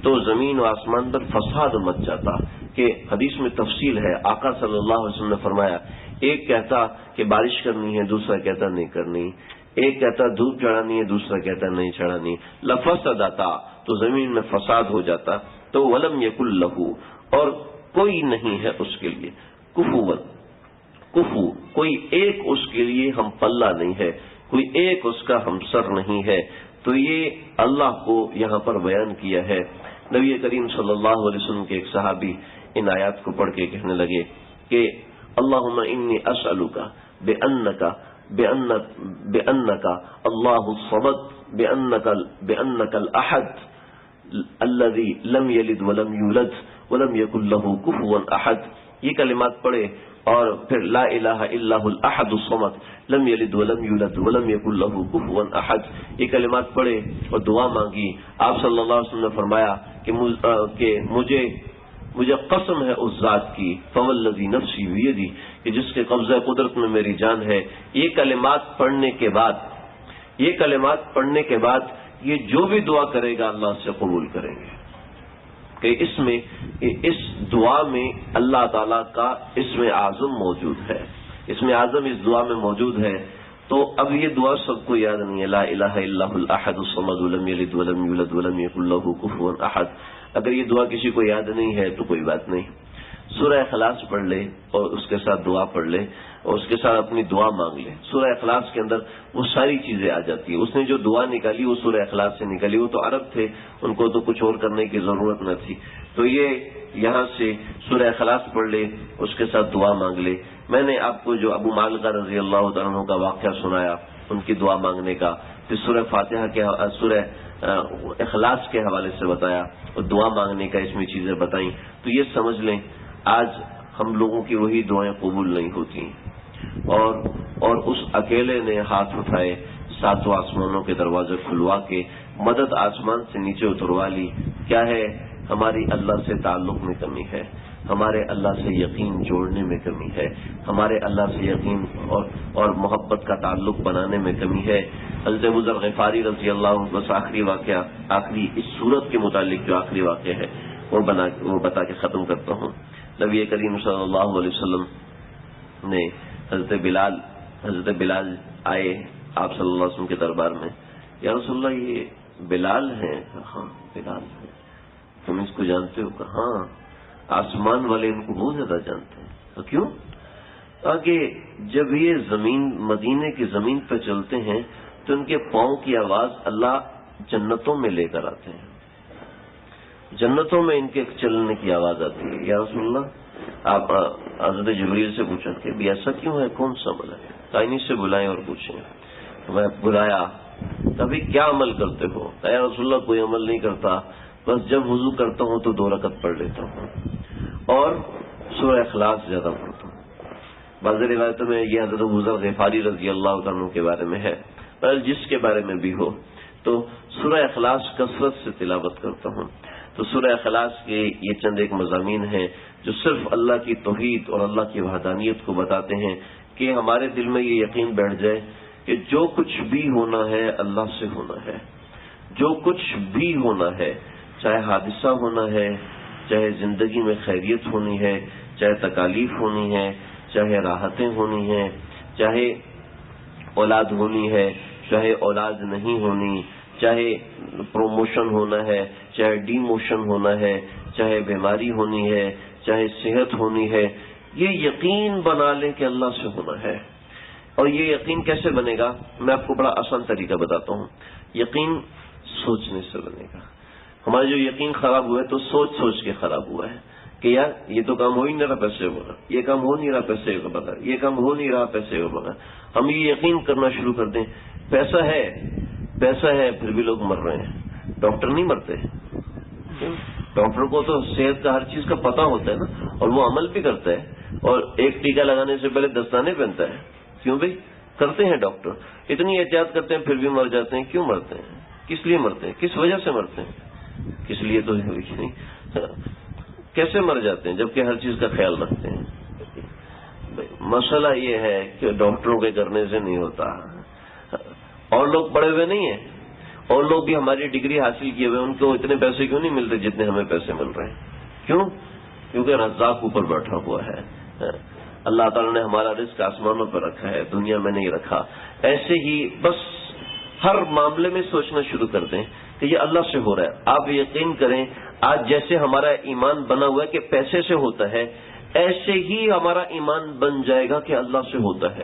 تو زمین و آسمان پر فساد مچ جاتا. کہ حدیث میں تفصیل ہے، آقا صلی اللہ علیہ وسلم نے فرمایا ایک کہتا کہ بارش کرنی ہے، دوسرا کہتا نہیں کرنی. ایک کہتا دھوپ چڑھانی ہے، دوسرا کہتا نہیں چڑھانی. لفسدتا، تو زمین میں فساد ہو جاتا. تو ولم یکن لہو، اور کوئی نہیں ہے اس کے لیے کفو، کوئی ایک اس کے لیے ہم پلہ نہیں ہے، کوئی ایک اس کا ہمسر نہیں ہے. تو یہ اللہ کو یہاں پر بیان کیا ہے. نبی کریم صلی اللہ علیہ وسلم کے ایک صحابی ان آیات کو پڑھ کے کہنے لگے کہ اللہم انی اسألک بأنک اللہ الصمد بأنک الاحد الذی لم یلد ولم یولد ولم یکن لہ کفوا احد. یہ کلمات پڑھے اور پھر لا الہ الا هو الاحد الصمد لم یلد ولم یولد ولم یکن لہ کفوا احد. یہ کلمات پڑھے اور دعا مانگی. آپ صلی اللہ علیہ وسلم نے فرمایا کہ مجھے قسم ہے اس ذات کی، فوالذی نفسی بیدی، کہ جس کے قبضہ قدرت میں میری جان ہے. یہ کلمات پڑھنے کے بعد یہ جو بھی دعا کرے گا اللہ سے قبول کریں گے، کہ اس دعا میں اللہ تعالیٰ کا اسم اعظم موجود ہے، اسم اعظم اس دعا میں موجود ہے۔ تو اب یہ دعا سب کو یاد نہیں ہے، لا الہ الا الاحد الصمد لم یلد ولم یولد ولم یکن لہ کفوا احد۔ اگر یہ دعا کسی کو یاد نہیں ہے تو کوئی بات نہیں، سورہ اخلاص پڑھ لے اور اس کے ساتھ دعا پڑھ لے اور اس کے ساتھ اپنی دعا مانگ لے۔ سورہ اخلاص کے اندر وہ ساری چیزیں آ جاتی ہیں۔ اس نے جو دعا نکالی وہ سورہ اخلاص سے نکالی، وہ تو عرب تھے، ان کو تو کچھ اور کرنے کی ضرورت نہ تھی، تو یہ یہاں سے سورہ اخلاص پڑھ لے، اس کے ساتھ دعا مانگ لے۔ میں نے آپ کو جو ابو معلقہ رضی اللہ تعالیٰ عنہ کا واقعہ سنایا ان کی دعا مانگنے کا، پھر سورہ فاتحہ کے سورہ اخلاص کے حوالے سے بتایا اور دعا مانگنے کا اس میں چیزیں بتائیں، تو یہ سمجھ لیں آج ہم لوگوں کی وہی دعائیں قبول نہیں ہوتی، اور اس اکیلے نے ہاتھ اٹھائے، ساتوں آسمانوں کے دروازے کھلوا کے مدد آسمان سے نیچے اتروا لی۔ کیا ہے؟ ہماری اللہ سے تعلق میں کمی ہے، ہمارے اللہ سے یقین جوڑنے میں کمی ہے، ہمارے اللہ سے یقین اور محبت کا تعلق بنانے میں کمی ہے۔ حضرت ابو ذر غفاری رضی اللہ عنہ، بس آخری واقعہ، آخری اس صورت کے متعلق جو آخری واقعہ ہے وہ بتا کے ختم کرتا ہوں۔ نبی کریم صلی اللہ علیہ وسلم نے حضرت بلال آئے آپ صلی اللہ علیہ وسلم کے دربار میں، یا رسول اللہ یہ بلال ہیں؟ ہاں بلال ہیں۔ تم اس کو جانتے ہو؟ ہاں، آسمان والے ان کو بہت زیادہ جانتے ہیں۔ تو کیوں؟ تاکہ جب یہ مدینے کی زمین پہ چلتے ہیں تو ان کے پاؤں کی آواز اللہ جنتوں میں لے کر آتے ہیں، جنتوں میں ان کے چلنے کی آواز آتی ہے۔ یا رسول اللہ، آپ حضرت جبریل سے پوچھا کہ بھی ایسا کیوں ہے، کون سا عمل ہے؟ کائنی سے بلائیں اور پوچھیں۔ میں بلایا، کبھی کیا عمل کرتے ہو؟ یا رسول اللہ کوئی عمل نہیں کرتا، بس جب وضو کرتا ہوں تو 2 رکعت پڑھ لیتا ہوں اور سورہ اخلاص زیادہ پڑھتا ہوں۔ بعض روایتوں میں یہ حضرت ابو ذر غفاری رضی اللہ عنہ کے بارے میں ہے، پر جس کے بارے میں بھی ہو تو سورہ اخلاص کثرت سے تلاوت کرتا ہوں۔ تو سورہ اخلاص کے یہ چند ایک مضامین ہیں جو صرف اللہ کی توحید اور اللہ کی وحدانیت کو بتاتے ہیں، کہ ہمارے دل میں یہ یقین بیٹھ جائے کہ جو کچھ بھی ہونا ہے اللہ سے ہونا ہے، جو کچھ بھی ہونا ہے، چاہے حادثہ ہونا ہے، چاہے زندگی میں خیریت ہونی ہے، چاہے تکالیف ہونی ہے، چاہے راحتیں ہونی ہیں، چاہے اولاد ہونی ہے، چاہے اولاد نہیں ہونی، چاہے پروموشن ہونا ہے، چاہے ڈی موشن ہونا ہے، چاہے بیماری ہونی ہے، چاہے صحت ہونی ہے، یہ یقین بنا لیں کہ اللہ سے ہونا ہے۔ اور یہ یقین کیسے بنے گا؟ میں آپ کو بڑا آسان طریقہ بتاتا ہوں۔ یقین سوچنے سے بنے گا۔ ہمارا جو یقین خراب ہوا ہے تو سوچ کے خراب ہوا ہے کہ یار یہ تو کام ہو ہی نہیں رہا پیسے ہوگا، یہ کام ہو نہیں رہا پیسے کا بغیر، یہ کام ہو نہیں رہا پیسے کا بغیر۔ ہم یہ یقین کرنا شروع کر دیں پیسہ ہے پھر بھی لوگ مر رہے ہیں۔ ڈاکٹر نہیں مرتے، ڈاکٹر کو تو صحت کا ہر چیز کا پتہ ہوتا ہے نا، اور وہ عمل بھی کرتا ہے، اور ایک ٹیکہ لگانے سے پہلے دستانے پہنتا ہے۔ کیوں بھائی؟ کرتے ہیں ڈاکٹر، اتنی احتیاط کرتے ہیں پھر بھی مر جاتے ہیں۔ کیوں مرتے ہیں؟ کس لیے مرتے ہیں؟ کس وجہ سے مرتے ہیں؟ کس لیے تو نہیں، کیسے مر جاتے ہیں جبکہ ہر چیز کا خیال رکھتے ہیں؟ مسئلہ یہ ہے کہ ڈاکٹروں کے کرنے سے نہیں ہوتا۔ اور لوگ پڑھے ہوئے نہیں ہیں، اور لوگ بھی ہماری ڈگری حاصل کیے ہوئے، ان کو اتنے پیسے کیوں نہیں ملتے جتنے ہمیں پیسے مل رہے ہیں؟ کیوں؟ کیونکہ رزاق اوپر بیٹھا ہوا ہے۔ اللہ تعالیٰ نے ہمارا رزق آسمانوں پر رکھا ہے، دنیا میں نہیں رکھا۔ ایسے ہی بس ہر معاملے میں سوچنا شروع کر دیں کہ یہ اللہ سے ہو رہا ہے۔ آپ یقین کریں آج جیسے ہمارا ایمان بنا ہوا ہے کہ پیسے سے ہوتا ہے، ایسے ہی ہمارا ایمان بن جائے گا کہ اللہ سے ہوتا ہے۔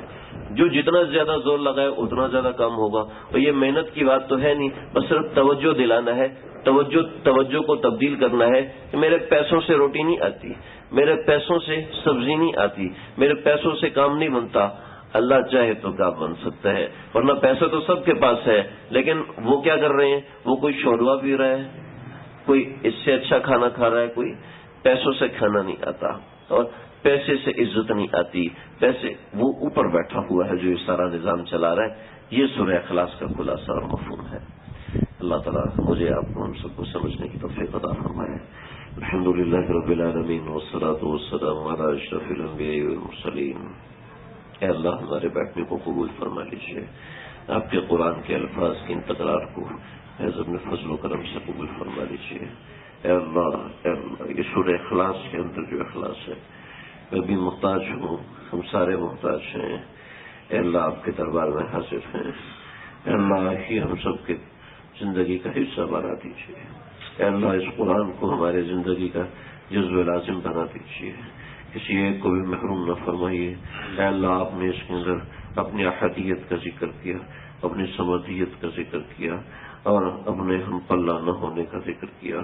جو جتنا زیادہ زور لگائے اتنا زیادہ کام ہوگا۔ اور یہ محنت کی بات تو ہے نہیں، بس صرف توجہ دلانا ہے، توجہ کو تبدیل کرنا ہے کہ میرے پیسوں سے روٹی نہیں آتی، میرے پیسوں سے سبزی نہیں آتی، میرے پیسوں سے کام نہیں بنتا۔ اللہ چاہے تو کام بن سکتا ہے، ورنہ پیسہ تو سب کے پاس ہے، لیکن وہ کیا کر رہے ہیں؟ وہ کوئی شوروا پی رہا ہے، کوئی اس سے اچھا کھانا کھا رہا ہے، کوئی پیسوں سے کھانا نہیں آتا اور پیسے سے عزت نہیں آتی، پیسے وہ اوپر بیٹھا ہوا ہے جو یہ سارا نظام چلا رہا ہے۔ یہ سورہ اخلاص کا خلاصہ اور مفہوم ہے۔ اللہ تعالیٰ مجھے آپ کو ہم سب کو سمجھنے کی توفیق عطا فرمائے۔ الحمدللہ رب العالمین والصلاۃ والسلام علی اشرف الانبیاء والمرسلین۔ اے اللہ ہمارے بیٹھنے کو قبول فرما لیجیے، آپ کے قرآن کے الفاظ کی ان تکرار کو فیض اپنے فضل و کرم سے قبول فرما لیجیے۔ اے اللہ یہ سورہ اخلاص کے اندر جو اخلاص ہے، میں بھی محتاج ہوں، ہم سارے محتاج ہیں۔ اے اللہ آپ کے دربار میں حاضر ہیں۔ اے اللہ ہی ہم سب کے زندگی کا حصہ بنا دیجیے۔ اے اللہ اس قرآن کو ہمارے زندگی کا جزو لازم بنا دیجیے، کسی ایک کو بھی محروم نہ فرمائیے۔ اے اللہ آپ نے اس کے اندر اپنی احدیت کا ذکر کیا، اپنی سمدیت کا ذکر کیا، اور اپنے ہم پلہ نہ ہونے کا ذکر کیا۔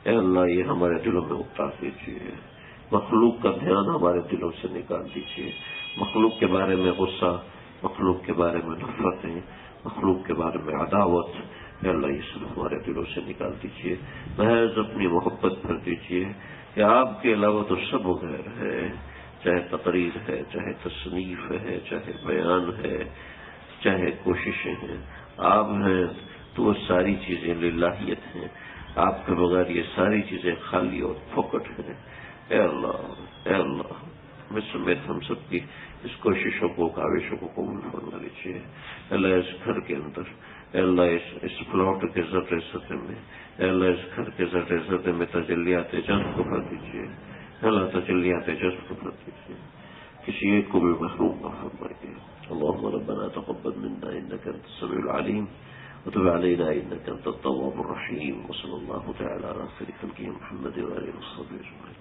اے اللہ یہ ہمارے دلوں میں اتار دیجیے، مخلوق کا دھیان ہمارے دلوں سے نکال دیجیے، مخلوق کے بارے میں غصہ، مخلوق کے بارے میں نفرتیں، مخلوق کے بارے میں عداوت، اے اللہ یہ سب ہمارے دلوں سے نکال دیجیے، محض اپنی محبت بھر دیجیے کہ آپ کے علاوہ تو سب غیر ہے، چاہے تقریر ہے، چاہے تصنیف ہے، چاہے بیان ہے، چاہے کوششیں ہیں، آپ ہیں تو وہ ساری چیزیں للہیت ہیں، آپ کے بغیر یہ ساری چیزیں خالی اور پھوکٹ ہیں۔ اے اللہ میں سمیت ہم سب کی اس کوششوں کو، کاوشوں کو قبول فرما لیجیے۔ اللہ اس گھر کے اندر، اے اللہ اس پلاٹ کے ذرے ذرے میں، اے اللہ اس گھر کے ذرے ذرے میں تجلیات جذب کو بھر دیجیے۔ اے اللہ تجلیات جذب کو بھر دیجیے، کسی ایک کو بھی محروم نہ فرمائیے۔ اللهم ربنا تقبل منا انك انت السميع العليم وتب علينا انك انت التواب الرحيم، وصلى الله تعالى على خير خلقه محمد وآله وصحبه اجمعين۔